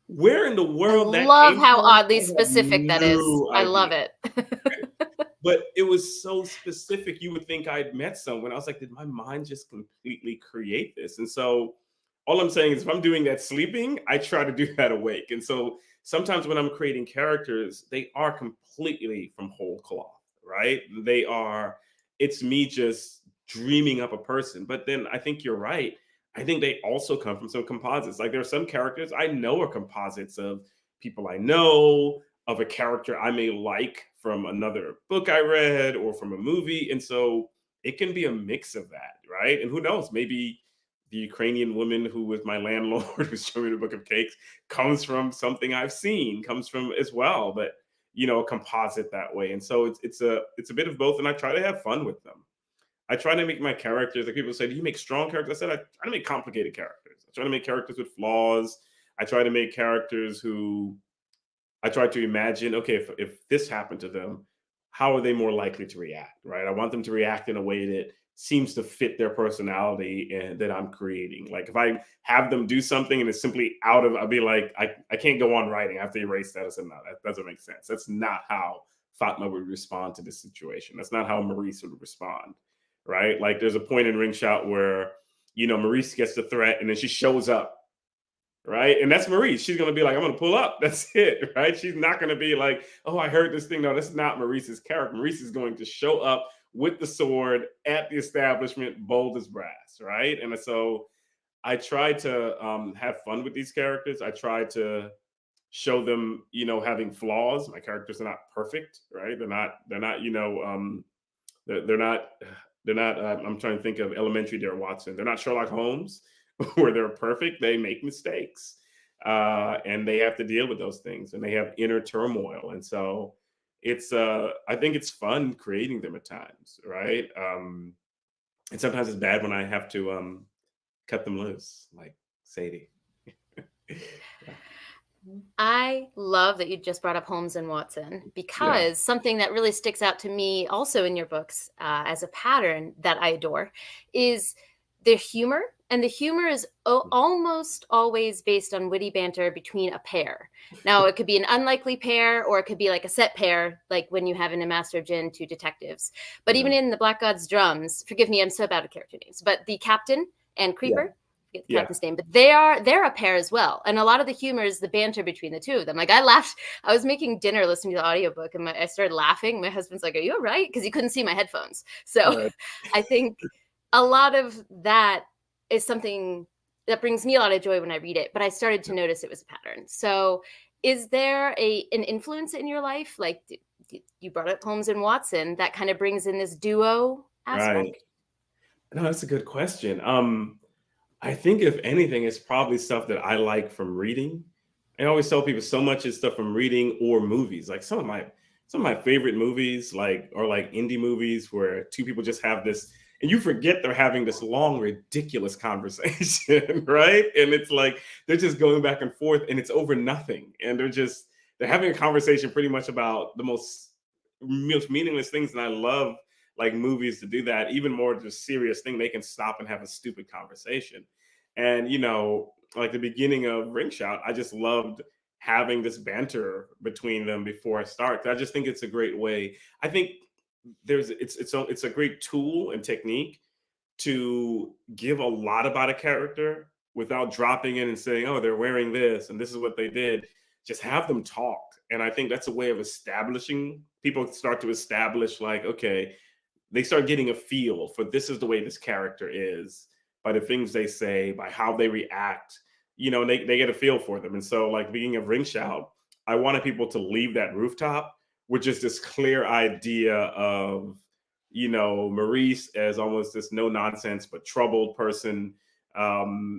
Where in the I world that love came how from, I oddly have specific that is. no I idea. love it. But it was so specific, you would think I'd met someone. I was like, did my mind just completely create this? And so all I'm saying is if I'm doing that sleeping, I try to do that awake. And so sometimes when I'm creating characters, they are completely from whole cloth, right? It's me just dreaming up a person. But then I think you're right. I think they also come from some composites. Like there are some characters I know are composites of people I know, of a character I may like from another book I read or from a movie. And so it can be a mix of that, right? And who knows, maybe the Ukrainian woman who was my landlord who's showing me the book of cakes comes from something I've seen, comes from as well, but a composite that way. And so it's a bit of both, and I try to have fun with them. I try to make my characters, like people say, do you make strong characters? I said, I try to make complicated characters. I try to make characters with flaws. I try to make characters who I try to imagine, okay, if this happened to them, how are they more likely to react, right? I want them to react in a way that seems to fit their personality and that I'm creating. Like if I have them do something and it's simply I'll be like, I can't go on writing. I have to erase that. I said, no, that doesn't make sense. That's not how Fatma would respond to this situation. That's not how Maurice would respond, right? Like there's a point in Ringshout where, Maurice gets the threat and then she shows up, right? And that's Maurice. She's going to be like, I'm going to pull up. That's it, right? She's not going to be like, oh, I heard this thing. No, that's not Maurice's character. Maurice is going to show up with the sword at the establishment, bold as brass, right? And so I try to have fun with these characters. I try to show them, having flaws. My characters are not perfect, right? They're not, they're not, I'm trying to think of Elementary Dare Watson. They're not Sherlock Holmes where they're perfect. They make mistakes and they have to deal with those things, and they have inner turmoil. And so I think it's fun creating them at times, right? And sometimes it's bad when I have to cut them loose, like Sadie. I love that you just brought up Holmes and Watson, because something that really sticks out to me also in your books as a pattern that I adore is the humor. And the humor is almost always based on witty banter between a pair. Now, it could be an unlikely pair, or it could be like a set pair, like when you have in a Master of Djinn two detectives. But even in the Black God's Drums, forgive me, I'm so bad at character names, but the captain and Creeper, forget the captain's name, but they're a pair as well. And a lot of the humor is the banter between the two of them. Like I laughed, I was making dinner listening to the audiobook, and I started laughing. My husband's like, are you all right? Because he couldn't see my headphones. So I think a lot of that is something that brings me a lot of joy when I read it, but I started to notice it was a pattern. So is there an influence in your life? Like you brought up Holmes and Watson, that kind of brings in this duo aspect? Right. No, that's a good question. I think if anything, it's probably stuff that I like from reading. I always tell people so much is stuff from reading or movies. Like some of my favorite movies, are like indie movies where two people just have this, and you forget they're having this long, ridiculous conversation, right? And it's like they're just going back and forth, and it's over nothing, and they're having a conversation pretty much about the most meaningless things. And I love like movies to do that. Even more just serious thing, they can stop and have a stupid conversation. And like the beginning of Ringshout, I just loved having this banter between them before I start. I just think it's a great way. I think it's a great tool and technique to give a lot about a character without dropping in and saying, oh, they're wearing this and this is what they did. Just have them talk. And I think that's a way of establishing, people start to establish like, okay, they start getting a feel for this is the way this character is by the things they say, by how they react, and they get a feel for them. And so like beginning of Ringshout, I wanted people to leave that rooftop with just this clear idea of you know, Maurice as almost this no nonsense but troubled person.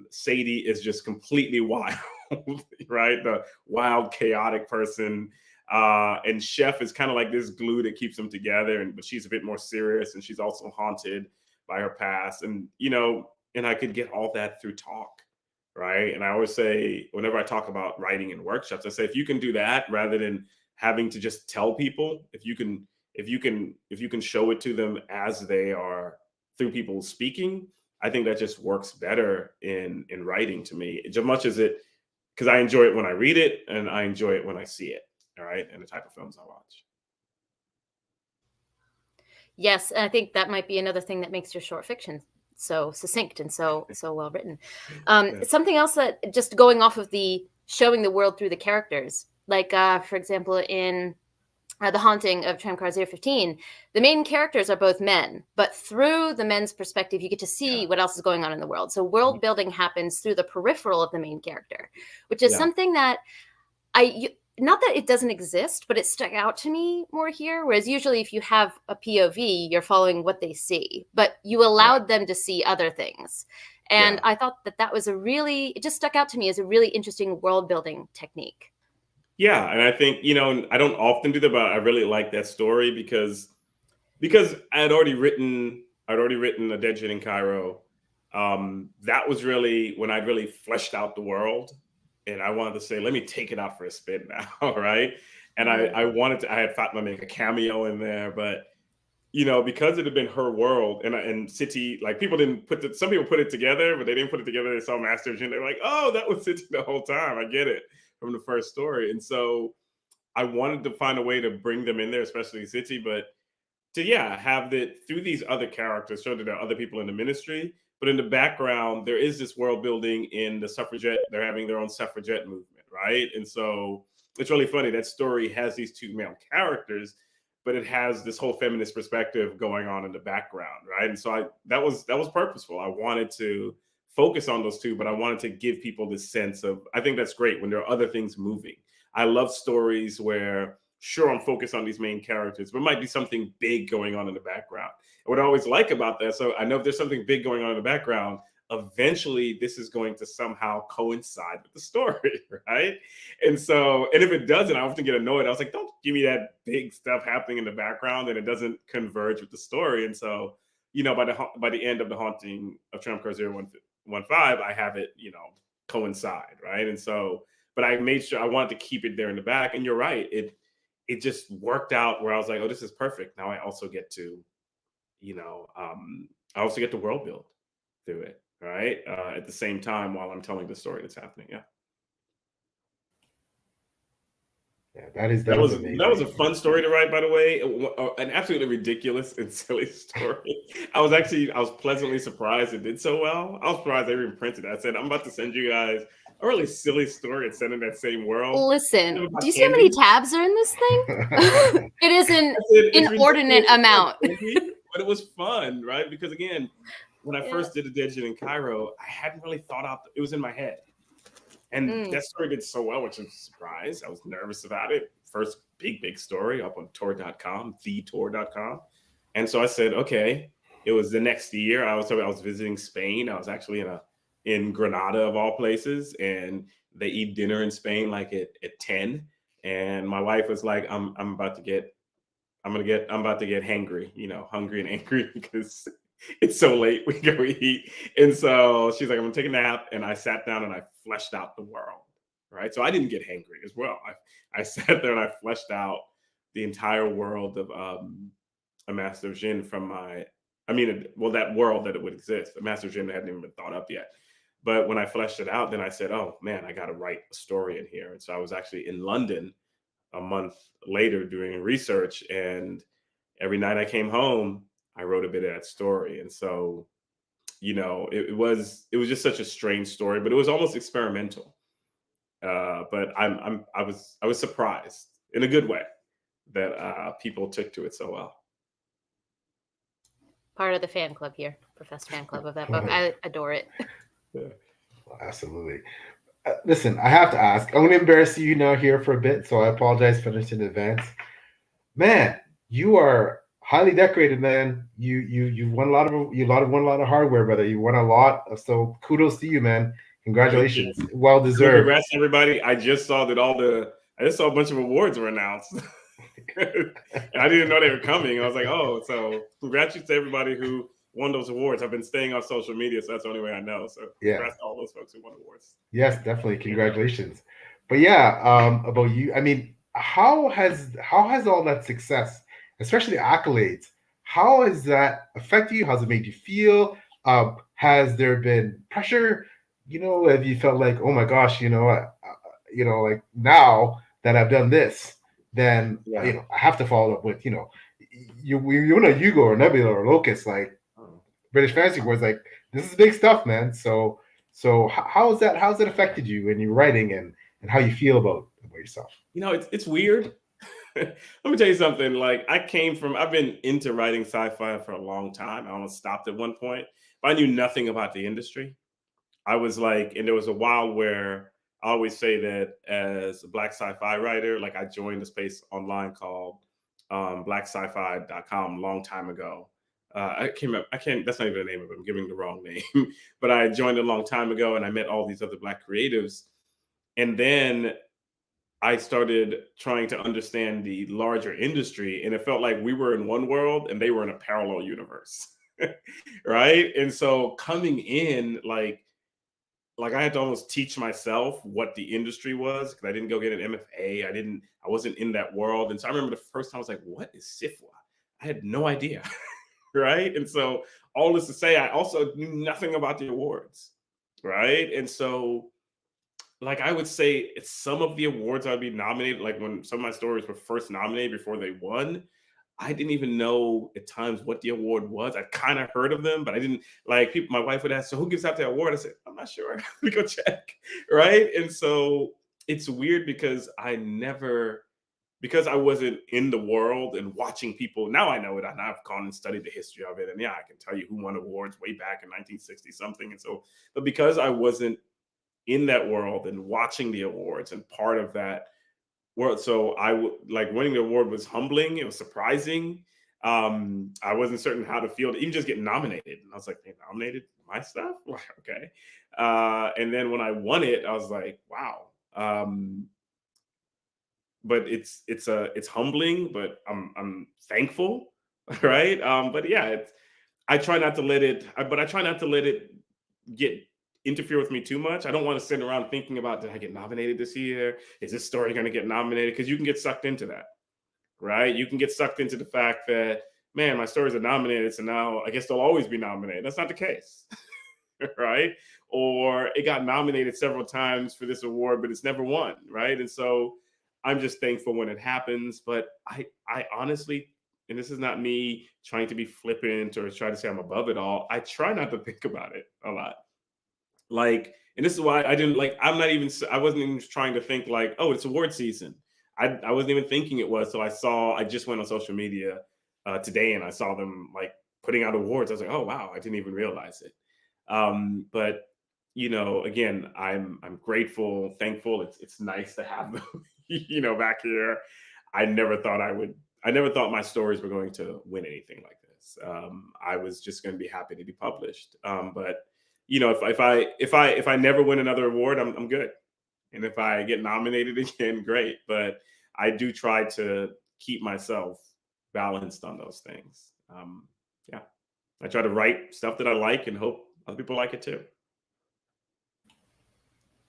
Sadie is just completely wild, right? The wild, chaotic person. And Chef is kind of like this glue that keeps them together, but she's a bit more serious, and she's also haunted by her past. And you know, and I could get all that through talk, right? And I always say, whenever I talk about writing in workshops, I say if you can do that rather than having to just tell people, if you can show it to them as they are through people speaking, I think that just works better in writing to me, as much as it, because I enjoy it when I read it and I enjoy it when I see it. All right, and the type of films I watch. Yes, and I think that might be another thing that makes your short fiction so succinct and so well written. Something else that, just going off of the showing the world through the characters, like for example in The Haunting of Tram Car 015, the main characters are both men, but through the men's perspective, you get to see what else is going on in the world. So world building happens through the peripheral of the main character, which is something that not that it doesn't exist, but it stuck out to me more here. Whereas usually if you have a POV, you're following what they see, but you allowed them to see other things. And I thought that was it just stuck out to me as a really interesting world building technique. Yeah, and I think, you know, I don't often do that, but I really like that story because I'd already written a Dead Djinn in Cairo. That was really when I really fleshed out the world, and I wanted to say, let me take it out for a spin now, right? And I had Fatma make a cameo in there, but you know, because it had been her world, and City, like people didn't some people put it together, but they didn't put it together. They saw Master of Djinn, they were like, oh, that was City the whole time. I get it from the first story. And so I wanted to find a way to bring them in there, especially City, but to have that through these other characters, show that there are other people in the ministry, but in the background there is this world building in the suffragette. They're having their own suffragette movement, right? And so it's really funny that story has these two male characters, but it has this whole feminist perspective going on in the background, right? And so that was purposeful. I wanted to focus on those two, but I wanted to give people this sense of, I think that's great when there are other things moving. I love stories where, sure, I'm focused on these main characters, but it might be something big going on in the background. And what I always like about that, so I know if there's something big going on in the background, eventually this is going to somehow coincide with the story, right? And so, and if it doesn't, I often get annoyed. I was like, don't give me that big stuff happening in the background and it doesn't converge with the story. And so, you know, by the end of The Haunting of Tram Car 015, I have it, you know, coincide, right? And so, but I made sure I wanted to keep it there in the back. And you're right, it just worked out where I was like, oh, this is perfect. Now I also get to, you know, I also get to world build through it, right? At the same time while I'm telling the story that's happening. Yeah. Yeah, that was amazing. That was a fun story to write, by the way. An absolutely ridiculous and silly story. I was pleasantly surprised it did so well. I was surprised they even printed it. I said, I'm about to send you guys a really silly story and send in that same world. Listen, do you see how many tabs are in this thing? It is an inordinate amount. But it was fun, right? Because again, when I first did a Dead Djinn in Cairo, I hadn't really thought out, it was in my head. And that story did so well, which was a surprise. I was nervous about it. First big story up on tour.com, thetour.com. And so I said, okay, it was the next year. I was visiting Spain. I was actually in Granada of all places, and they eat dinner in Spain like at 10. And my wife was like, I'm about to get hangry, you know, hungry and angry because it's so late. We go eat. And so she's like, I'm gonna take a nap. And I sat down and I fleshed out the world. Right. So I didn't get hangry as well. I sat there and I fleshed out the entire world of a Master of Djinn that world that it would exist. The Master of Djinn hadn't even been thought up yet. But when I fleshed it out, then I said, oh man, I gotta write a story in here. And so I was actually in London a month later doing research, and every night I came home, I wrote a bit of that story. And so, you know, it was just such a strange story, but it was almost experimental. But I was surprised in a good way that people took to it so well. Part of the fan club here, professed fan club of that book. I adore it. Yeah. Well, absolutely. Listen, I have to ask. I'm going to embarrass you now here for a bit, so I apologize for this in advance. Man, you are highly decorated, man. You won a lot of won a lot of hardware, brother. You won a lot. So kudos to you, man. Thank you. Congratulations. Well deserved. Congrats to everybody. I just saw a bunch of awards were announced. And I didn't know they were coming. I was like, oh, so congratulations to everybody who won those awards. I've been staying on social media, so that's the only way I know. So congrats to all those folks who won awards. Yes, definitely. Congratulations. But yeah, about you. I mean, how has all that success, especially accolades, how has that affected you? How's it made you feel? Has there been pressure? Have you felt like, oh my gosh, like now that I've done this, then I have to follow up with, you win a Hugo or Nebula or Locust, like British Fantasy Awards, like this is big stuff, man. So how's that affected you in your writing and how you feel about yourself? It's weird. Let me tell you something. Like I've been into writing sci-fi for a long time. I almost stopped at one point, but I knew nothing about the industry. I was like, and there was a while where I always say that as a Black sci-fi writer, like I joined a space online called blacksci-fi.com a long time ago. That's not even the name of it. I'm giving the wrong name, but I joined a long time ago and I met all these other Black creatives. And then I started trying to understand the larger industry, and it felt like we were in one world and they were in a parallel universe. Right. And so coming in, like I had to almost teach myself what the industry was because I didn't go get an MFA. I wasn't in that world. And so I remember the first time I was like, what is SIFWA? I had no idea. Right. And so all this to say, I also knew nothing about the awards. Right. And so like I would say it's some of the awards I'd be nominated, like when some of my stories were first nominated before they won, I didn't even know at times what the award was. I kind of heard of them, but I didn't like people. My wife would ask, so who gives out the award? I said, I'm not sure. Let me go check. Right. And so it's weird because because I wasn't in the world and watching people. Now I know it. And I've gone and studied the history of it. And yeah, I can tell you who won awards way back in 1960 something. And so, but because I wasn't in that world and watching the awards and part of that world. So I would like winning the award was humbling. It was surprising. I wasn't certain how to feel to even just get nominated. And I was like, they nominated my stuff? Okay. And then when I won it, I was like, wow. But it's humbling, but I'm thankful. Right. But yeah, I try not to let it, but I try not to let it interfere with me too much. I don't want to sit around thinking about, did I get nominated this year? Is this story going to get nominated? Because you can get sucked into that, right? You can get sucked into the fact that, man, my stories are nominated, so now I guess they'll always be nominated. That's not the case, right? Or it got nominated several times for this award, but it's never won, right? And so I'm just thankful when it happens. But I honestly, and this is not me trying to be flippant or try to say I'm above it all, I try not to think about it a lot. Like, and this is why I wasn't even trying to think like, oh, it's award season. I wasn't even thinking it was. So I just went on social media today and I saw them like putting out awards. I was like, oh, wow, I didn't even realize it. But again, I'm grateful, thankful. It's nice to have them, back here. I never thought my stories were going to win anything like this. I was just going to be happy to be published. But if I never win another award, I'm good. And if I get nominated again, great. But I do try to keep myself balanced on those things. Yeah, I try to write stuff that I like and hope other people like it too.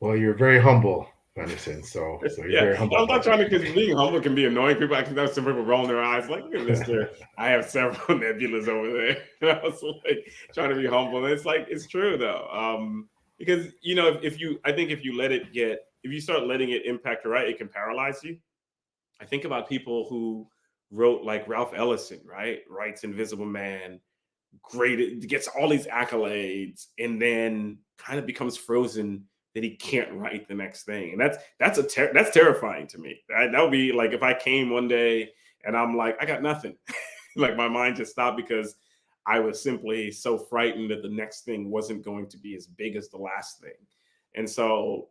Well, you're very humble, Anderson. So you're very humble. I'm not trying to, because being humble can be annoying. People, I can know some people rolling their eyes like, look at Mr. I have several nebulas over there. And I was like trying to be humble. And it's like, it's true though. Because if you start letting it impact your right, it can paralyze you. I think about people who wrote like Ralph Ellison, right? Writes Invisible Man, great, gets all these accolades, and then kind of becomes frozen that he can't write the next thing. And that's terrifying to me. That would be like if I came one day and I'm like, I got nothing. Like my mind just stopped because I was simply so frightened that the next thing wasn't going to be as big as the last thing. And so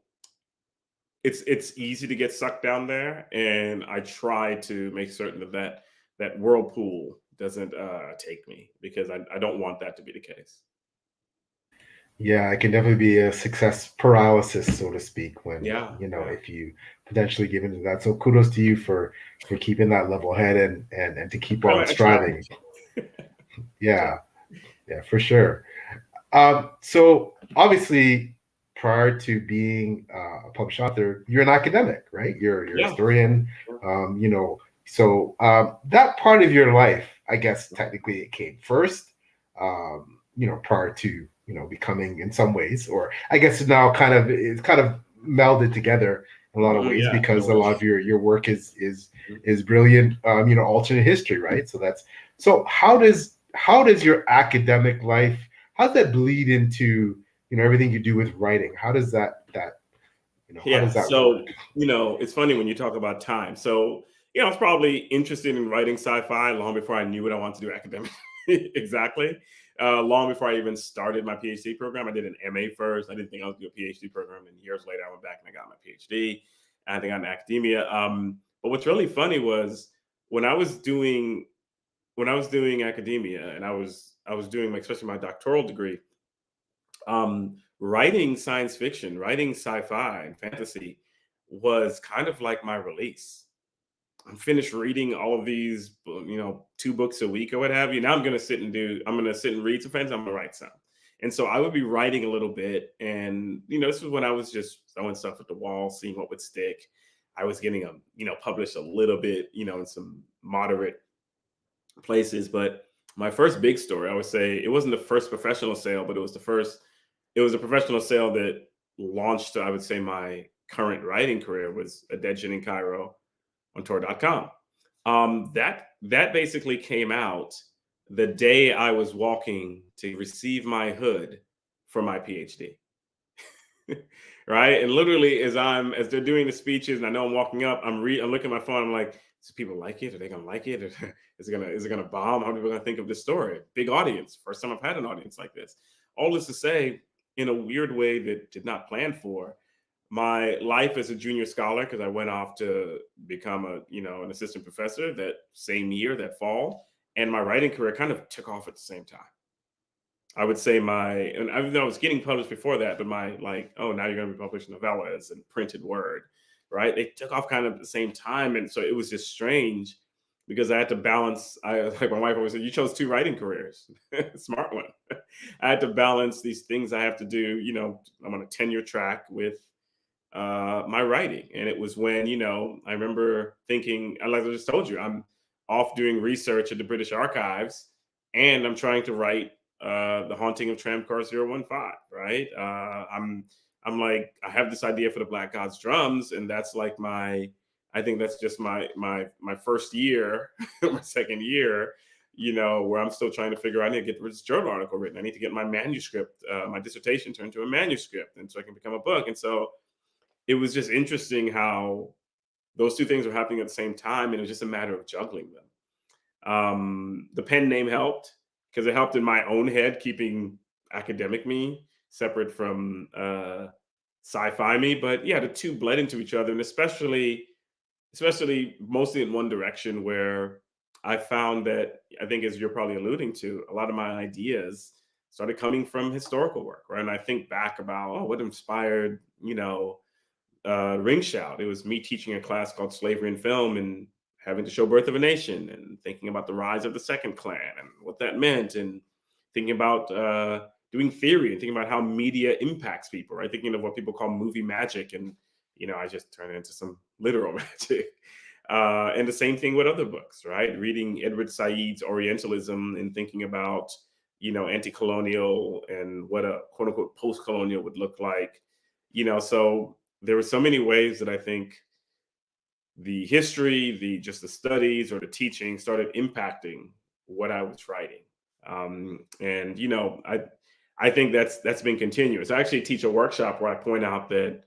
it's easy to get sucked down there. And I try to make certain that whirlpool take me, because I don't want that to be the case. Yeah, it can definitely be a success paralysis, so to speak, when Yeah, if you potentially give into that. So kudos to you for keeping that level head and to keep on I try. striving. Yeah, yeah, for sure. So obviously, prior to being a published author, you're an academic, right? You're a Yeah. historian. So that part of your life, I guess technically it came first. Prior to becoming in some ways, or I guess now it's kind of melded together in a lot of ways, Yeah, because no a lot of your work is brilliant. Alternate history, right? So how does your academic life, how does that bleed into everything you do with writing? How does that how does that So, work? it's funny when you talk about time. So, I was probably interested in writing sci-fi long before I knew what I wanted to do academically. Exactly. Long before I even started my PhD program. I did an MA first. I didn't think I was going to do a PhD program. And years later, I went back and I got my PhD. And I think I'm in academia. But what's really funny was when I was doing academia, and I was doing especially my doctoral degree, writing science fiction, writing sci-fi and fantasy was kind of like my release. I'm finished reading all of these, 2 books a week or what have you. Now I'm going to sit and read some fantasy. I'm going to write some. And so I would be writing a little bit. And, this was when I was just throwing stuff at the wall, seeing what would stick. I was getting published a little bit, in some moderate places. But my first big story, I would say, it wasn't the first professional sale, but it was a professional sale that launched, I would say, my current writing career, was a Dead Djinn in Cairo on Tor.com. That basically came out the day I was walking to receive my hood for my PhD. Right. And literally, as they're doing the speeches and I know I'm walking up, I'm looking at my phone. I'm like, do people like it? Are they going to like it? Or is it going to bomb? How are people going to think of this story? Big audience. First time I've had an audience like this. All this to say, in a weird way that did not plan for, my life as a junior scholar, because I went off to become an assistant professor that same year, that fall, and my writing career kind of took off at the same time. I would say and even though I was getting published before that, but my oh, now you're going to be published novellas and printed word, right? They took off kind of at the same time. And so it was just strange because I had to balance. Like my wife always said, you chose 2 writing careers. Smart one. I had to balance these things I have to do. I'm on a tenure track with my writing. And it was when, I remember thinking, like I just told you, I'm off doing research at the British Archives and I'm trying to write The Haunting of Tram Car 015, right? I'm like, I have this idea for the Black God's Drums, and that's like I think that's just my first year, my second year, where I'm still trying to figure out, I need to get this journal article written. I need to get my manuscript, my dissertation turned to a manuscript, and so I can become a book. And so it was just interesting how those 2 things were happening at the same time, and it was just a matter of juggling them. The pen name helped because it helped in my own head, keeping academic me separate from sci-fi me. But yeah, the 2 bled into each other, and especially mostly in one direction, where I found that, I think, as you're probably alluding to, a lot of my ideas started coming from historical work, right? And I think back about, oh, what inspired, Ringshout. It was me teaching a class called Slavery in Film and having to show Birth of a Nation and thinking about the rise of the Second Clan and what that meant, and thinking about doing theory and thinking about how media impacts people, right? Thinking of what people call movie magic, and I just turned it into some literal magic. And the same thing with other books, right? Reading Edward Said's Orientalism and thinking about anti-colonial and what a quote unquote post-colonial would look like. So there were so many ways that I think the history, the studies or the teaching started impacting what I was writing. And I think that's been continuous. I actually teach a workshop where I point out that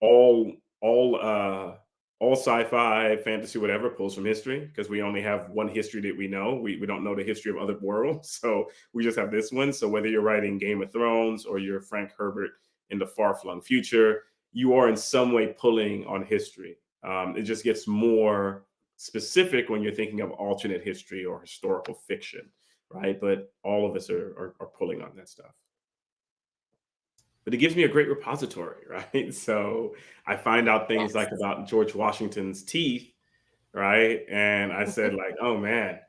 all all uh all sci-fi, fantasy, whatever pulls from history, because we only have one history that we know. We don't know the history of other worlds, so we just have this one. So whether you're writing Game of Thrones or you're Frank Herbert in the far-flung future, you are in some way pulling on history. It just gets more specific when you're thinking of alternate history or historical fiction, right? But all of us are pulling on that stuff. But it gives me a great repository, right? So I find out things like Yes. about George Washington's teeth, right? And I said, like, oh man,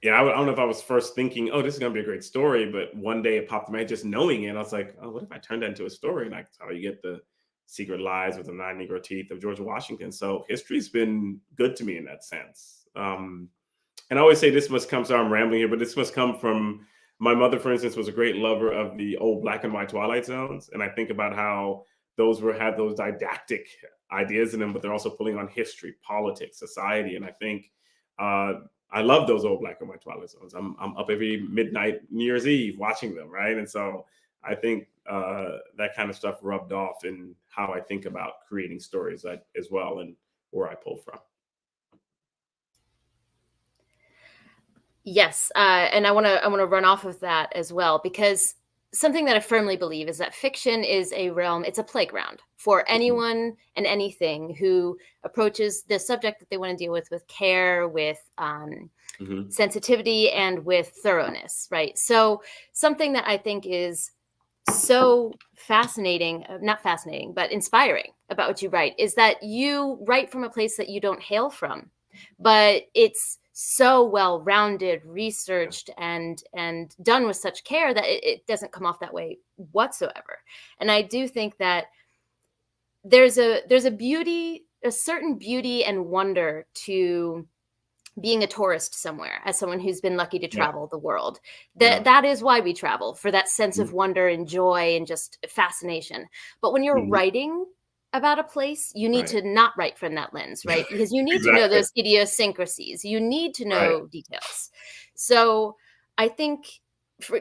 yeah, I don't know if I was first thinking, oh, this is gonna be a great story, but one day it popped in my head just knowing it. I was like, oh, what if I turned that into a story? And that's how you get the secret lives with the nine Negro teeth of George Washington. So history's been good to me in that sense. And I always say this must come, so I'm rambling here, but this must come from my mother, for instance, was a great lover of the old black and white Twilight Zones. And I think about how those had those didactic ideas in them, but they're also pulling on history, politics, society. And I think uh, I love those old black and white Twilight Zones. I'm up every midnight New Year's Eve watching them, right? And so I think that kind of stuff rubbed off in how I think about creating stories as well, and where I pull from. Yes, and I want to run off of that as well, because something that I firmly believe is that fiction is a realm, it's a playground for anyone and anything who approaches the subject that they want to deal with care, with sensitivity, and with thoroughness, right? So something that I think is so fascinating, not fascinating, but inspiring about what you write is that you write from a place that you don't hail from, but it's so well-rounded, researched, and done with such care that it doesn't come off that way whatsoever. And I do think that there's a beauty, a certain beauty and wonder to being a tourist somewhere, as someone who's been lucky to travel the world. That is why we travel, for that sense of wonder and joy and just fascination. But when you're writing about a place, you need to not write from that lens, right? Because you need to know those idiosyncrasies. You need to know details. So I think,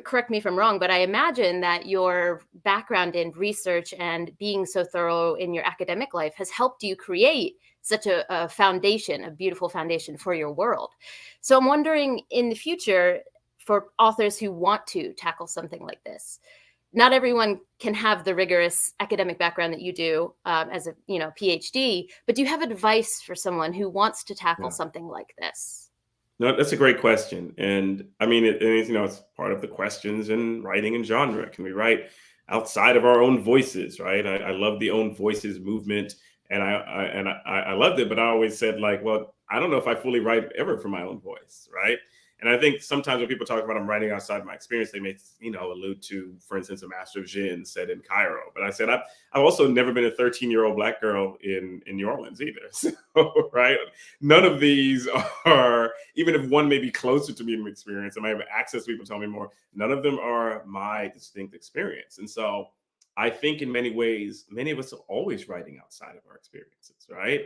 correct me if I'm wrong, but I imagine that your background in research and being so thorough in your academic life has helped you create such a foundation, a beautiful foundation for your world. So I'm wondering, in the future, for authors who want to tackle something like this, not everyone can have the rigorous academic background that you do as a PhD, but do you have advice for someone who wants to tackle something like this? No, that's a great question. And I mean, it's part of the questions in writing and genre. Can we write outside of our own voices, right? I love the own voices movement. And I loved it, but I always said, like, well, I don't know if I fully write ever for my own voice, right? And I think sometimes when people talk about I'm writing outside my experience, they may, allude to, for instance, a Master of Djinn said in Cairo. But I said I've also never been a 13-year-old Black girl in New Orleans either. So, right? None of these are, even if one may be closer to me in experience, I might have access to people tell me more. None of them are my distinct experience, and so I think in many ways, many of us are always writing outside of our experiences, right?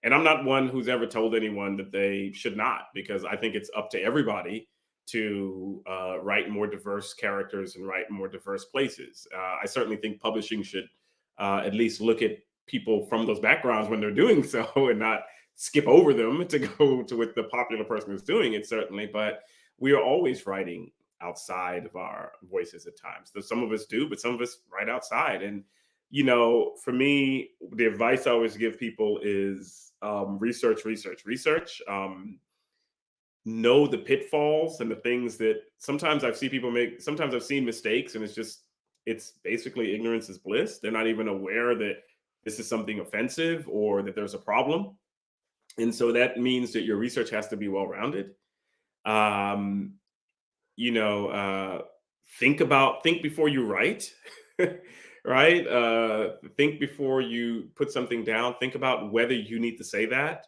And I'm not one who's ever told anyone that they should not, because I think it's up to everybody to write more diverse characters and write more diverse places. I certainly think publishing should at least look at people from those backgrounds when they're doing so, and not skip over them to go to what the popular person is doing it, certainly. But we are always writing outside of our voices at times. So some of us do, but some of us write outside. And, for me, the advice I always give people is research. Know the pitfalls and the things that sometimes I've seen people make. Sometimes I've seen mistakes, and it's basically ignorance is bliss. They're not even aware that this is something offensive or that there's a problem. And so that means that your research has to be well-rounded. Think before you write, right? Think before you put something down. Think about whether you need to say that,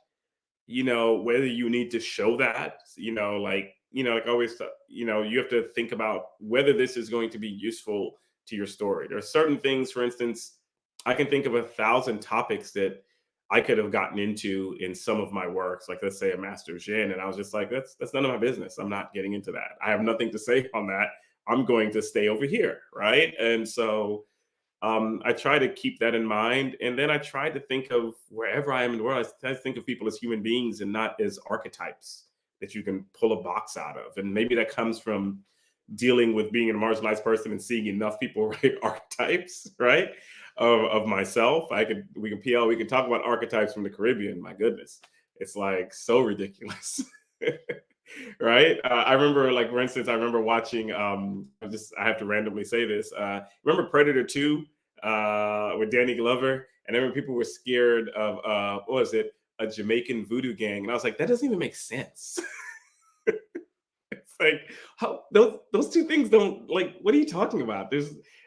whether you need to show that, like I always, you have to think about whether this is going to be useful to your story. There are certain things, for instance, I can think of 1,000 topics that I could have gotten into in some of my works, like let's say a Master of Djinn, and I was just like, that's none of my business. I'm not getting into that. I have nothing to say on that. I'm going to stay over here, right? And so I try to keep that in mind, and then I try to think of wherever I am in the world. I try to think of people as human beings and not as archetypes that you can pull a box out of. And maybe that comes from dealing with being a marginalized person and seeing enough people write archetypes, right? Of myself. We can talk about archetypes from the Caribbean. My goodness, It's like so ridiculous. Right? I remember, like, for instance, I remember watching, I have to randomly say this. Remember Predator 2 with Danny Glover? And I remember people were scared of, what was it? A Jamaican voodoo gang. And I was like, that doesn't even make sense. It's like, how those two things don't, like, what are you talking about?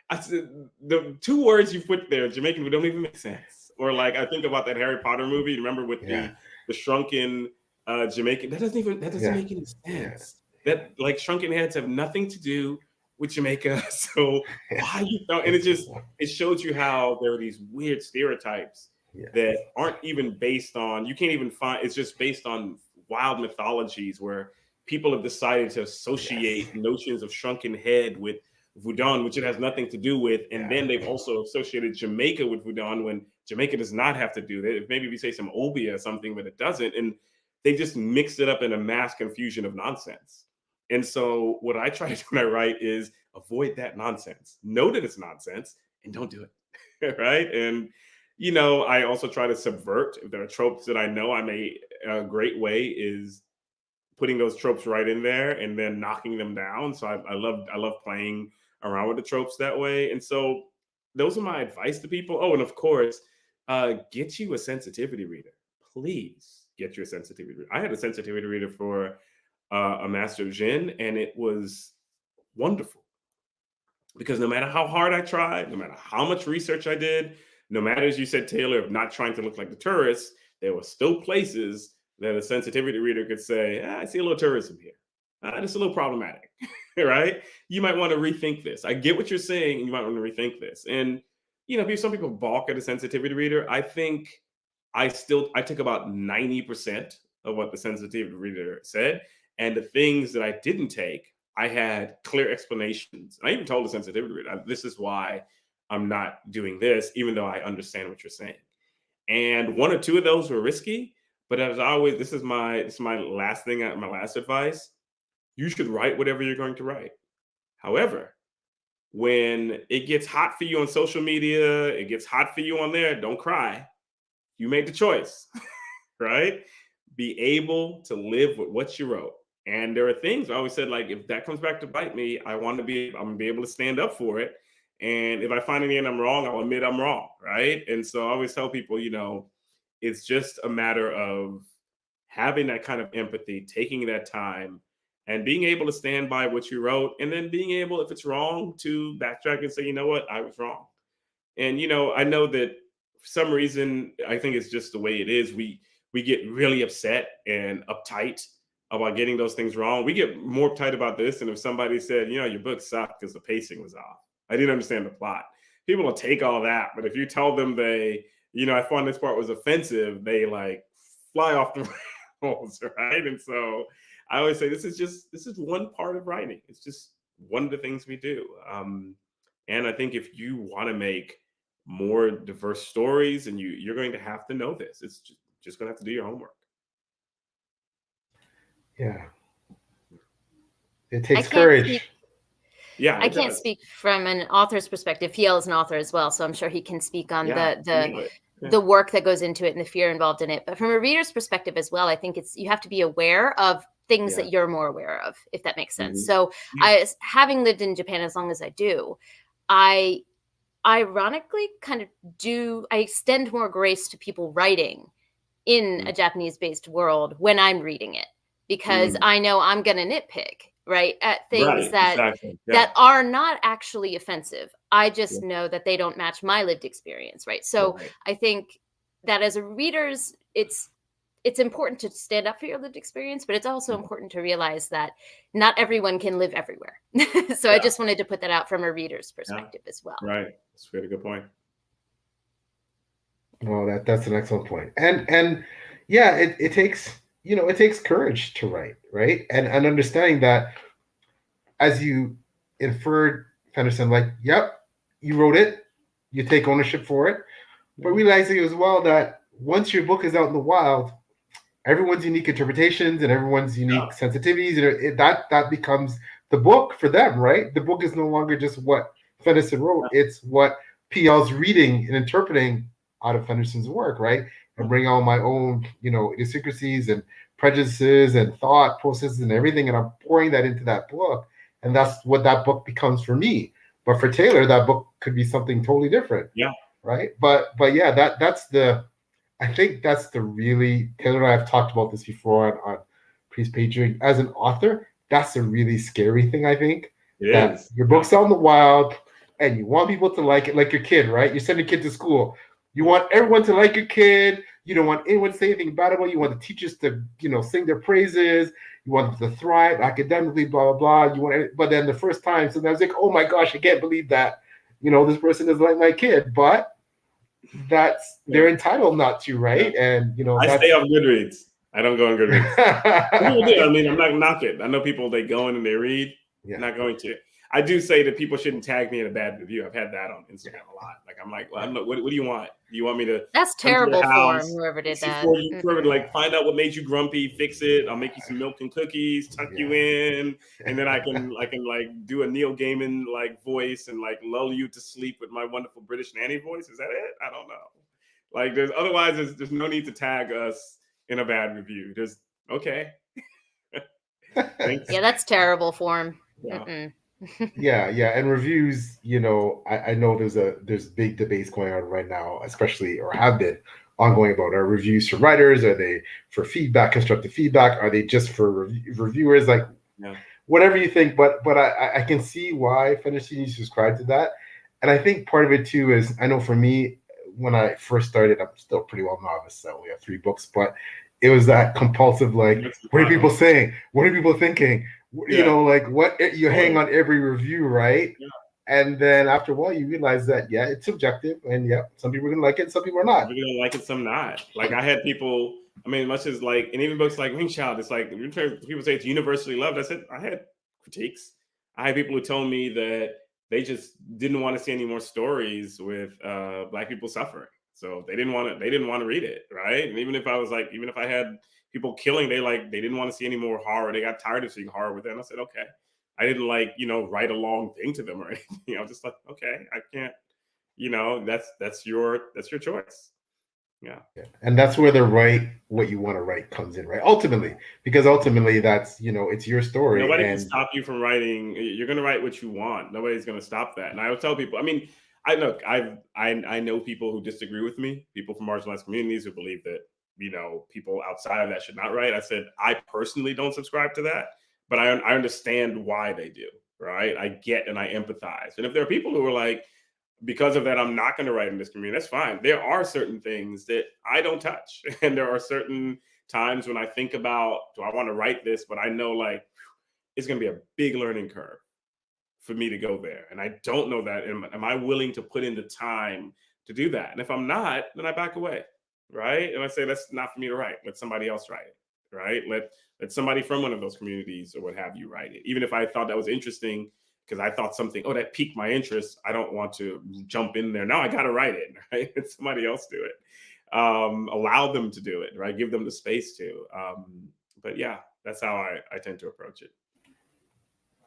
I said, the two words you put there, Jamaican, don't even make sense. Or like, I think about that Harry Potter movie. Remember with the shrunken Jamaican? That doesn't make any sense. That, like, shrunken heads have nothing to do with Jamaica. So why you know? And it shows you how there are these weird stereotypes that aren't even based on. You can't even find. It's just based on wild mythologies where people have decided to associate notions of shrunken head with Voodoo, which it has nothing to do with. And then they've also associated Jamaica with Voodoo when Jamaica does not have to do that. Maybe we say some obia or something, but it doesn't. And they just mixed it up in a mass confusion of nonsense. And so what I try to do when I write is avoid that nonsense. Know that it's nonsense and don't do it. Right? And, you know, I also try to subvert. If there are tropes that I know a great way is putting those tropes right in there and then knocking them down. So I love playing around with the tropes that way. And so those are my advice to people. Oh, and of course, get you a sensitivity reader. Please get you a sensitivity reader. I had a sensitivity reader for a Master of Djinn, and it was wonderful. Because no matter how hard I tried, no matter how much research I did, no matter, as you said, Taylor, of not trying to look like the tourists, there were still places that a sensitivity reader could say, I see a little tourism here. It's a little problematic, right? You might want to rethink this. I get what you're saying, and you might want to rethink this. And, you know, some people balk at a sensitivity reader. I think I took about 90% of what the sensitivity reader said. And the things that I didn't take, I had clear explanations. And I even told the sensitivity reader, this is why I'm not doing this, even though I understand what you're saying. And one or two of those were risky. But as always, this is my last thing, my last advice. You should write whatever you're going to write. However, when it gets hot for you on social media, it gets hot for you on there, don't cry. You made the choice, right? Be able to live with what you wrote. And there are things I always said, like, if that comes back to bite me, I'm gonna be able to stand up for it. And if I find in the end I'm wrong, I'll admit I'm wrong, right? And so I always tell people, you know, it's just a matter of having that kind of empathy, taking that time, and being able to stand by what you wrote, and then being able, if it's wrong, to backtrack and say, you know what, I was wrong. And, you know, I know that for some reason, I think it's just the way it is. We get really upset and uptight about getting those things wrong. We get more uptight about this than if somebody said, you know, your book sucked because the pacing was off. I didn't understand the plot. People will take all that, but if you tell them you know, I found this part was offensive, they like fly off the rails, right? And so I always say this is one part of writing. It's just one of the things we do. And I think if you want to make more diverse stories, and you're going to have to know this. It's just going to have to do your homework. Yeah. It takes courage. I can't speak from an author's perspective. Fiel is an author as well, so I'm sure he can speak on the work that goes into it and the fear involved in it. But from a reader's perspective as well, I think you have to be aware of things that you're more aware of, if that makes sense. So having lived in Japan as long as I do, I ironically I extend more grace to people writing in a Japanese-based world when I'm reading it, because I know I'm going to nitpick, right, at things that are not actually offensive. I just know that they don't match my lived experience, right? So I think that as a reader's, it's important to stand up for your lived experience, but it's also important to realize that not everyone can live everywhere. So I just wanted to put that out from a reader's perspective as well. Right. That's a really good point. Well, that's an excellent point. And yeah, it takes courage to write, right? And understanding that, as you inferred, Fenderson, like, yep, you wrote it, you take ownership for it, but realizing as well that once your book is out in the wild, everyone's unique interpretations and everyone's unique sensitivities, and that becomes the book for them, right? The book is no longer just what Fenderson wrote; it's what PL's reading and interpreting out of Fenderson's work, right? and bring all my own, idiosyncrasies and prejudices and thought processes and everything, and I'm pouring that into that book, and that's what that book becomes for me. But for Taylor, that book could be something totally different. Yeah. Right. But yeah, I think that's the really, Taylor and I have talked about this before on Priest Patriot. As an author, that's a really scary thing, I think. It that is. Your book's out in the wild and you want people to like it, like your kid, right? You send your kid to school. You want everyone to like your kid. You don't want anyone to say anything bad about you. You want the teachers to, sing their praises. You want them to thrive academically, blah, blah, blah. But then the first time, sometimes like, oh my gosh, I can't believe that, this person is like my kid. But they're entitled not to, right? Yeah. And I stay off Goodreads. I don't go on Goodreads. People do. I mean, I'm not knocking. I know people, they go in and they read. Yeah. I'm not going to. I do say that people shouldn't tag me in a bad review. I've had that on Instagram a lot. Like, I'm like, well, what do you want? Do you want me to? That's terrible form. Whoever did that. Whoever, like, find out what made you grumpy, fix it. I'll make you some milk and cookies, tuck you in, and then I can like do a Neil Gaiman like voice and like lull you to sleep with my wonderful British nanny voice. Is that it? I don't know. Like, there's no need to tag us in a bad review. Just okay. Yeah, that's terrible form. Yeah. yeah, and reviews, I know there's big debates going on right now, especially, or have been ongoing, about are reviews for writers, are they for feedback, constructive feedback, are they just for reviewers, like whatever you think, but I can see why fantasy needs to subscribe to that. And I think part of it too is, I know for me, when I first started, I'm still pretty well novice, so we have 3 books, but it was that compulsive, like, what are people saying? What are people thinking? Like, what you hang on every review, right? Yeah. And then after a while, you realize that, it's subjective, and some people are gonna like it, some people are not. Some people gonna like it, some not. Like, I had people, I mean, much as like, and even books like Ringshout, it's like, people say it's universally loved. I said, I had critiques. I had people who told me that they just didn't want to see any more stories with Black people suffering. So they didn't want to read it, right? And even if I had people killing, they didn't want to see any more horror. They got tired of seeing horror with it. And I said, okay. I didn't write a long thing to them or anything. I was just like, okay, I can't, that's your choice. Yeah. And that's where the write what you want to write comes in, right? Ultimately, because that's, it's your story. Nobody can stop you from writing. You're going to write what you want. Nobody's going to stop that. And I would tell people, I mean, I know people who disagree with me, people from marginalized communities who believe that, people outside of that should not write. I said, I personally don't subscribe to that, but I understand why they do, right? I get and I empathize. And if there are people who are like, because of that, I'm not going to write in this community, that's fine. There are certain things that I don't touch. And there are certain times when I think about, do I want to write this? But I know like, it's going to be a big learning curve for me to go there. And I don't know that. Am I willing to put in the time to do that? And if I'm not, then I back away, right? And I say, that's not for me to write. Let somebody else write it, right? Let somebody from one of those communities or what have you write it. Even if I thought that was interesting, because I thought something, that piqued my interest, I don't want to jump in there. Now I got to write it, right? Let somebody else do it. Allow them to do it, right? Give them the space to. But yeah, that's how I tend to approach it.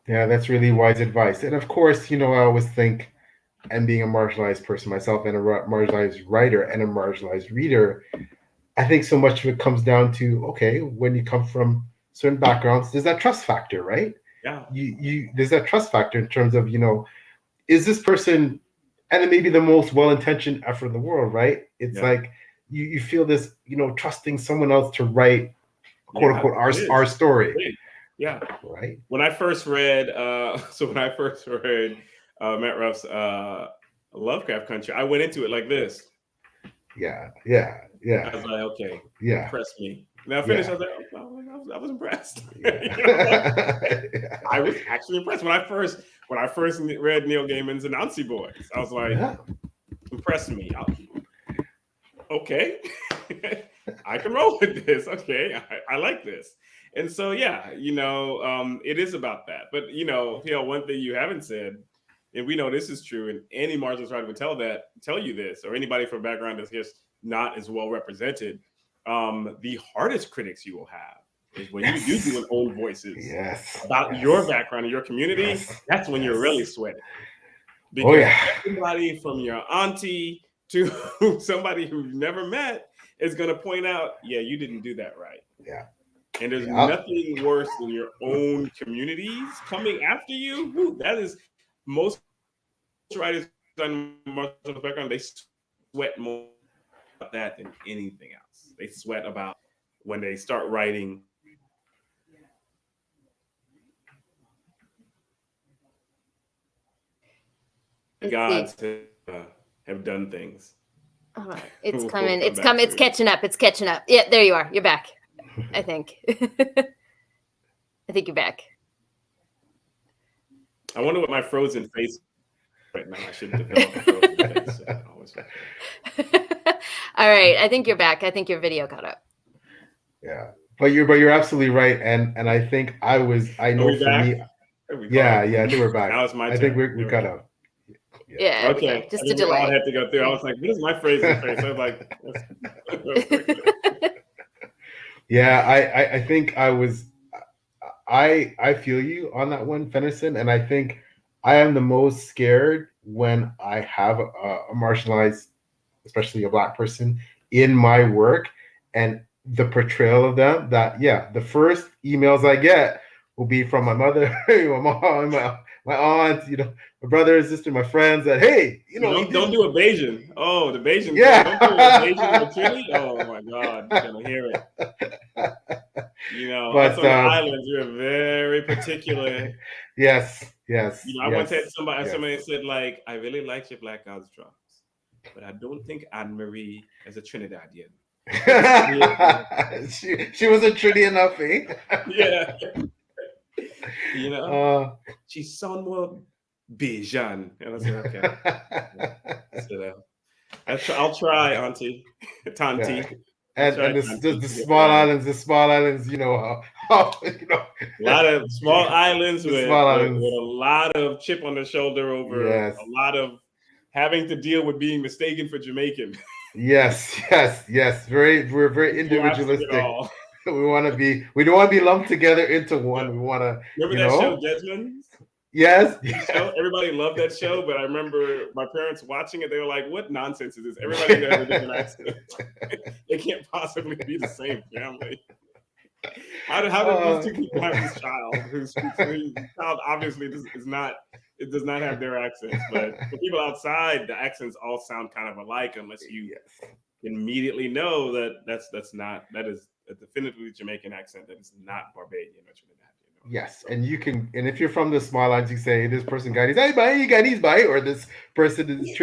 Yeah, that's really wise advice. And of course, I always think, and being a marginalized person myself and a marginalized writer and a marginalized reader, I think so much of it comes down to, okay, when you come from certain backgrounds, there's that trust factor, right? Yeah. There's that trust factor in terms of, is this person, and it may be the most well-intentioned effort in the world, right? It's like you feel this, trusting someone else to write, quote unquote, our story. Yeah. Right. When I first read, Matt Ruff's Lovecraft Country, I went into it like this. Yeah. I was like, okay, impress me. And I finished. I was like, I was impressed. I was actually impressed when I first read Neil Gaiman's Anansi Boys. I was like, impressed me. Okay, I can roll with this. Okay, I like this. And so, it is about that. But, one thing you haven't said, and we know this is true, and any marginalized writer would tell you this, or anybody from a background that's just not as well represented, the hardest critics you will have is when you do an own voices about your background and your community. That's when you're really sweating. Because somebody from your auntie to somebody who've never met is going to point out, yeah, you didn't do that right. Yeah. And there's nothing worse than your own communities coming after you. Woo, that is, most writers on martial background, they sweat more about that than anything else. They sweat about when they start writing. Gods have done things. It's coming. It's coming. It's catching up. It's catching up. Yeah, there you are. You're back. I think. I think you're back. I wonder what my frozen face right now. I should develop a frozen face. All right. I think you're back. I think your video caught up. Yeah. But you're absolutely right. And I think I know for me. Yeah, I think we're back. Now it's my turn. I think we got up. Yeah. Okay. Just a delay. I had to go through. I was like, what is my frozen face? I was like, yeah, I think I feel you on that one, Fenderson, and I think I am the most scared when I have a marginalized, especially a Black person, in my work, and the portrayal of them. That the first emails I get will be from my mother, my mom, my aunt, my brother and sister, my friends. That don't do a Bayesian. Oh, the Bayesian. Yeah. Don't do a Bayesian or Chile. Oh my God, you're gonna hear it. Us on the islands, we're very particular. Yes. I once had somebody said, like, I really like your Black God's drums, but I don't think Anne Marie is a Trinidadian. she was a Trini enough, eh? Yeah. She sound more Bayesian. And I said, okay. I'll try, Auntie, Tanti. Yeah. And the small islands, how a lot of small islands with a lot of chip on their shoulder over a lot of having to deal with being mistaken for Jamaican. Yes. We're very individualistic. We don't want to be lumped together into one. We want to. Remember that show, Desmond? Yes. Everybody loved that show, but I remember my parents watching it. They were like, "What nonsense is this? Everybody there has a different accent. It can't possibly be the same family." How did these two people have this child whose child obviously does not have their accents, but for people outside, the accents all sound kind of alike unless you immediately know that that is a definitively Jamaican accent that is not Barbadian or Trinidadian. Yes, and you can, and if you're from the small islands, you say this person Guyanese, hey, bye, you Guyanese, bye, or this person is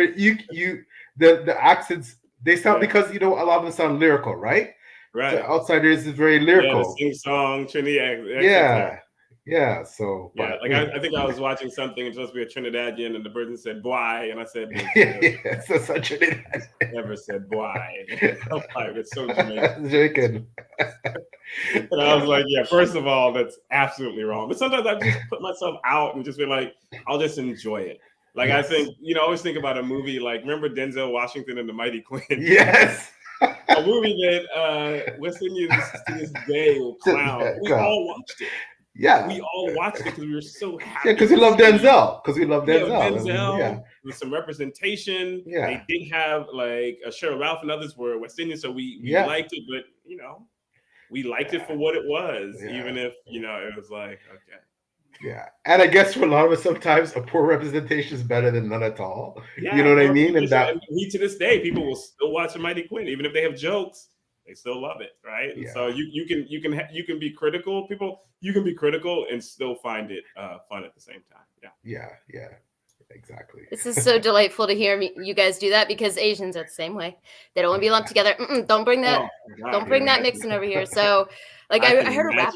the accents they sound because a lot of them sound lyrical, right? Right. The outsiders is very lyrical. Yeah, the sing-song, Trini. Yeah. So, I think I was watching something. It's supposed to be a Trinidadian, and the person said "boy," and I said, "Yes, that's a Trinidadian." Never said "boy." It's so Jamaican. And I was like, "Yeah, first of all, that's absolutely wrong." But sometimes I just put myself out and just be like, "I'll just enjoy it." Like I think I always think about a movie like remember Denzel Washington and the Mighty Quinn. Yes. A movie that West Indians to this day will clown. We all watched it. Yeah, we all watched it because we were so happy. Yeah, because we love Denzel. Because we love Denzel. Denzel with some representation. Yeah, they did have like Cheryl Ralph and others were West Indian, so we liked it. But we liked it for what it was, even if it was like okay. Yeah, and I guess for a lot of us, sometimes a poor representation is better than none at all. Yeah, you know what I mean? And to this day, people will still watch The Mighty Quinn, even if they have jokes. They still love it, right? Yeah. So you can be critical. You can be critical and still find it fun at the same time. Yeah, exactly. This is so delightful to hear you guys do that because Asians are the same way. They don't want to be lumped together. Don't bring that. Don't bring that mixing over here. So, like I heard a rap.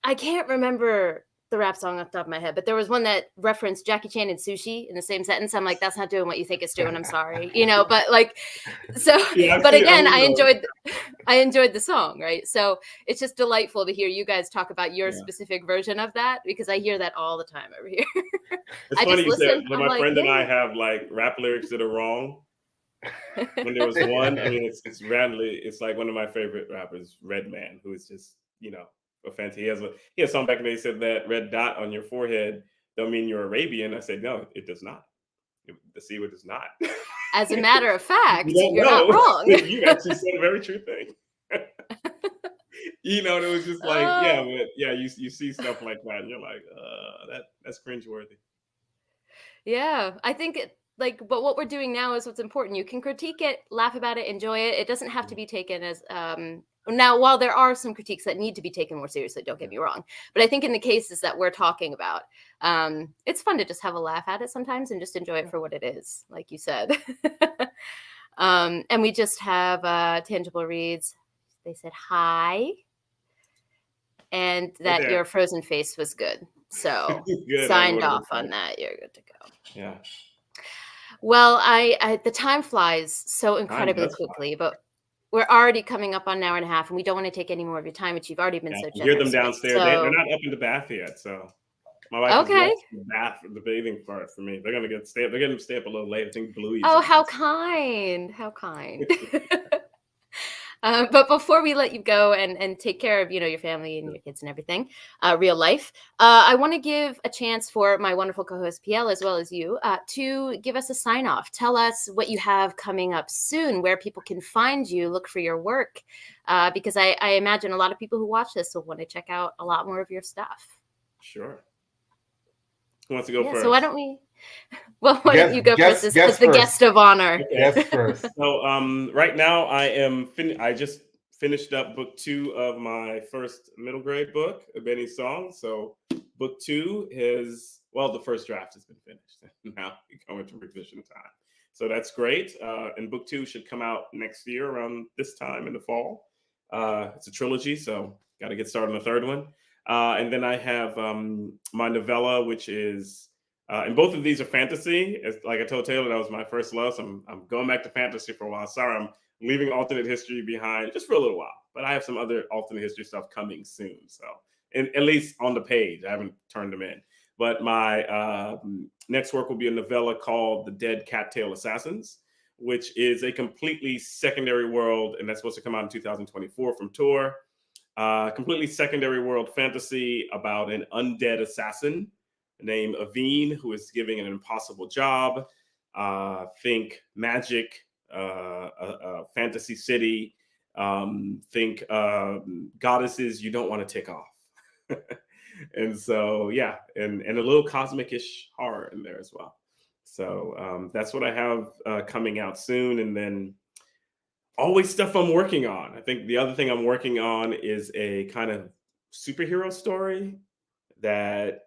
I can't remember the rap song off the top of my head, but there was one that referenced Jackie Chan and sushi in the same sentence. I'm like, that's not doing what you think it's doing. I'm sorry, but like, so, but again, I enjoyed the song, right? So it's just delightful to hear you guys talk about your specific version of that because I hear that all the time over here. It's funny you said that my friend and I have like rap lyrics that are wrong. When there was one, I mean, it's like one of my favorite rappers, Redman, who is just, fancy. He has a song back in the day said that red dot on your forehead don't mean you're Arabian. I said, no, it does not. The C word is not. As a matter of fact, You you're not wrong. You actually said a very true thing. You know, and it was just like, yeah, but yeah, you see stuff like that, and you're like, that's cringeworthy. Yeah, I think but what we're doing now is what's important. You can critique it, laugh about it, enjoy it. It doesn't have to be taken as now, while there are some critiques that need to be taken more seriously, don't get me wrong. But I think in the cases that we're talking about, it's fun to just have a laugh at it sometimes and just enjoy it for what it is, like you said. And we just have Tangible Reads. They said hi. And that your frozen face was good. So good. Signed off on that. You're good to go. Yeah. Well, the time flies so incredibly quickly, but we're already coming up on an hour and a half, and we don't want to take any more of your time, which you've already been so generous. Hear them downstairs. So... They're not up in the bath yet, so my wife is watching the bath, the bathing part for me. They're gonna stay up a little late. I think Bluey's. Oh, how kind! How kind. But before we let you go and take care of, your family and your kids and everything, real life, I want to give a chance for my wonderful co-host PL, as well as you, to give us a sign off. Tell us what you have coming up soon, where people can find you, look for your work, because I imagine a lot of people who watch this will want to check out a lot more of your stuff. Sure. Who wants to go first? So why don't we... Well, why don't you go first as the guest of honor? Okay. Yes, first. So right now I just finished up book 2 of my first middle grade book, Benny's Song. So book 2 is, the first draft has been finished. Now we go into revision time. So that's great. And book 2 should come out next year around this time in the fall. It's a trilogy, so got to get started on the third one. And then I have my novella, which is... and both of these are fantasy. Like I told Taylor, that was my first love. So I'm going back to fantasy for a while. Sorry, I'm leaving alternate history behind just for a little while. But I have some other alternate history stuff coming soon. So, at least on the page, I haven't turned them in. But my next work will be a novella called The Dead Cattail Assassins, which is a completely secondary world. And that's supposed to come out in 2024 from Tor. Completely secondary world fantasy about an undead assassin named Aveen, who is giving an impossible job. Think magic, fantasy city. Think goddesses you don't want to tick off. And so, yeah, and a little cosmic-ish horror in there as well. So that's what I have coming out soon. And then always stuff I'm working on. I think the other thing I'm working on is a kind of superhero story that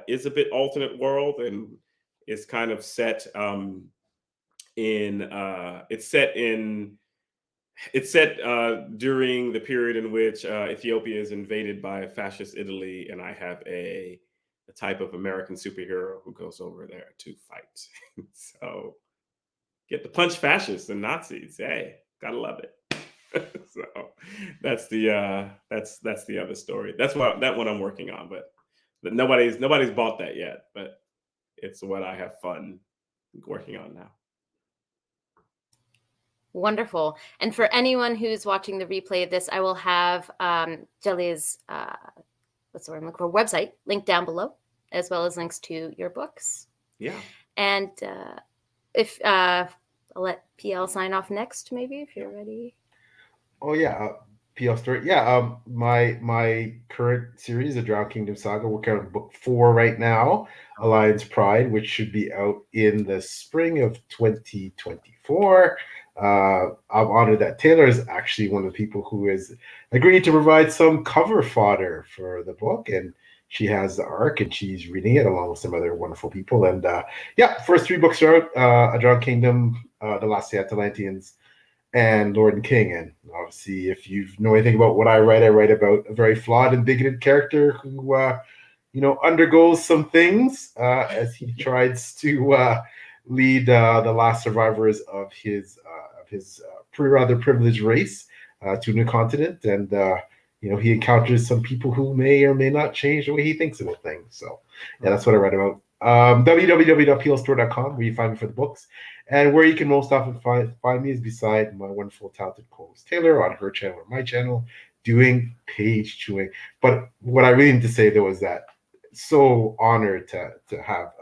is a bit alternate world and is kind of set during the period in which Ethiopia is invaded by fascist Italy, and I have a type of American superhero who goes over there to fight. So get to punch fascists and Nazis. Hey, gotta love it. So that's the other story. That one I'm working on, but nobody's bought that yet, but it's what I have fun working on now. Wonderful. And for anyone who's watching the replay of this, I will have Djèlí's what's the word I'm looking for, website linked down below, as well as links to your books. Yeah. And if I'll let PL sign off next, maybe, if you're ready. Oh yeah. PL story. Yeah, my current series, the Drowned Kingdom Saga, we're kind of book 4 right now, Alliance Pride, which should be out in the spring of 2024. I'm honored that Taylor is actually one of the people who has agreed to provide some cover fodder for the book, and she has the arc and she's reading it along with some other wonderful people. And first 3 books are out: A Drowned Kingdom, The Last of the Atlanteans, and Lord and King. And obviously, if you know anything about what I write about a very flawed and bigoted character who undergoes some things as he tries to lead the last survivors of his rather privileged race to a new continent. And he encounters some people who may or may not change the way he thinks about things. So yeah, that's what I write about. www.plstore.com, where you find me for the books. And where you can most often find me is beside my wonderful, talented co-host Taylor on her channel or my channel, doing page chewing. But what I really need to say, though, is that so honored to have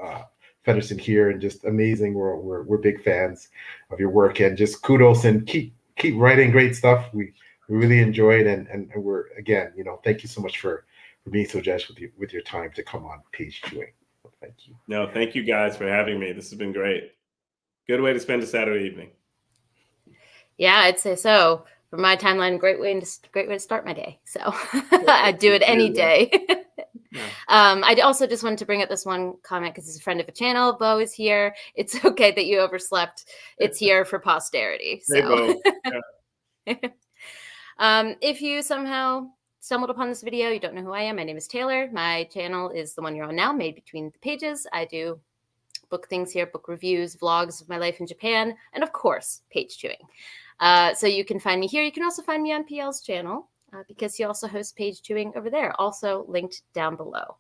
Feddersen here, and just amazing. We're big fans of your work, and just kudos, and keep writing great stuff. We really enjoyed, and we're, again, thank you so much for being so generous with your time to come on Page Chewing. Thank you. No, thank you guys for having me. This has been great. Good way to spend a Saturday evening. Yeah, I'd say so. For my timeline, great way to start my day. So I'd do it any day. Yeah. I also just wanted to bring up this one comment because he's a friend of the channel. Bo is here. It's okay that you overslept. It's here for posterity. So. Hey, Bo. Yeah. If you somehow stumbled upon this video, you don't know who I am. My name is Taylor. My channel is the one you're on now, Made Between the Pages. I do book things here, book reviews, vlogs of my life in Japan, and of course, page chewing. So you can find me here. You can also find me on PL's channel because he also hosts page chewing over there, also linked down below.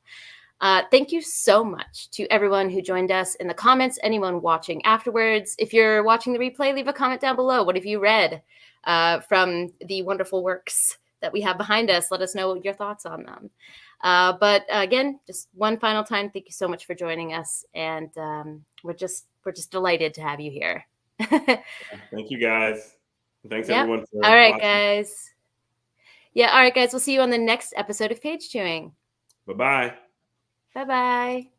Thank you so much to everyone who joined us in the comments, anyone watching afterwards. If you're watching the replay, leave a comment down below. What have you read from the wonderful works that we have behind us? Let us know your thoughts on them. But again, just one final time, thank you so much for joining us, and we're just delighted to have you here. Thank you, guys. Thanks everyone for all right, watching. guys. Yeah, all right, guys. We'll see you on the next episode of Page Chewing. Bye-bye. Bye-bye.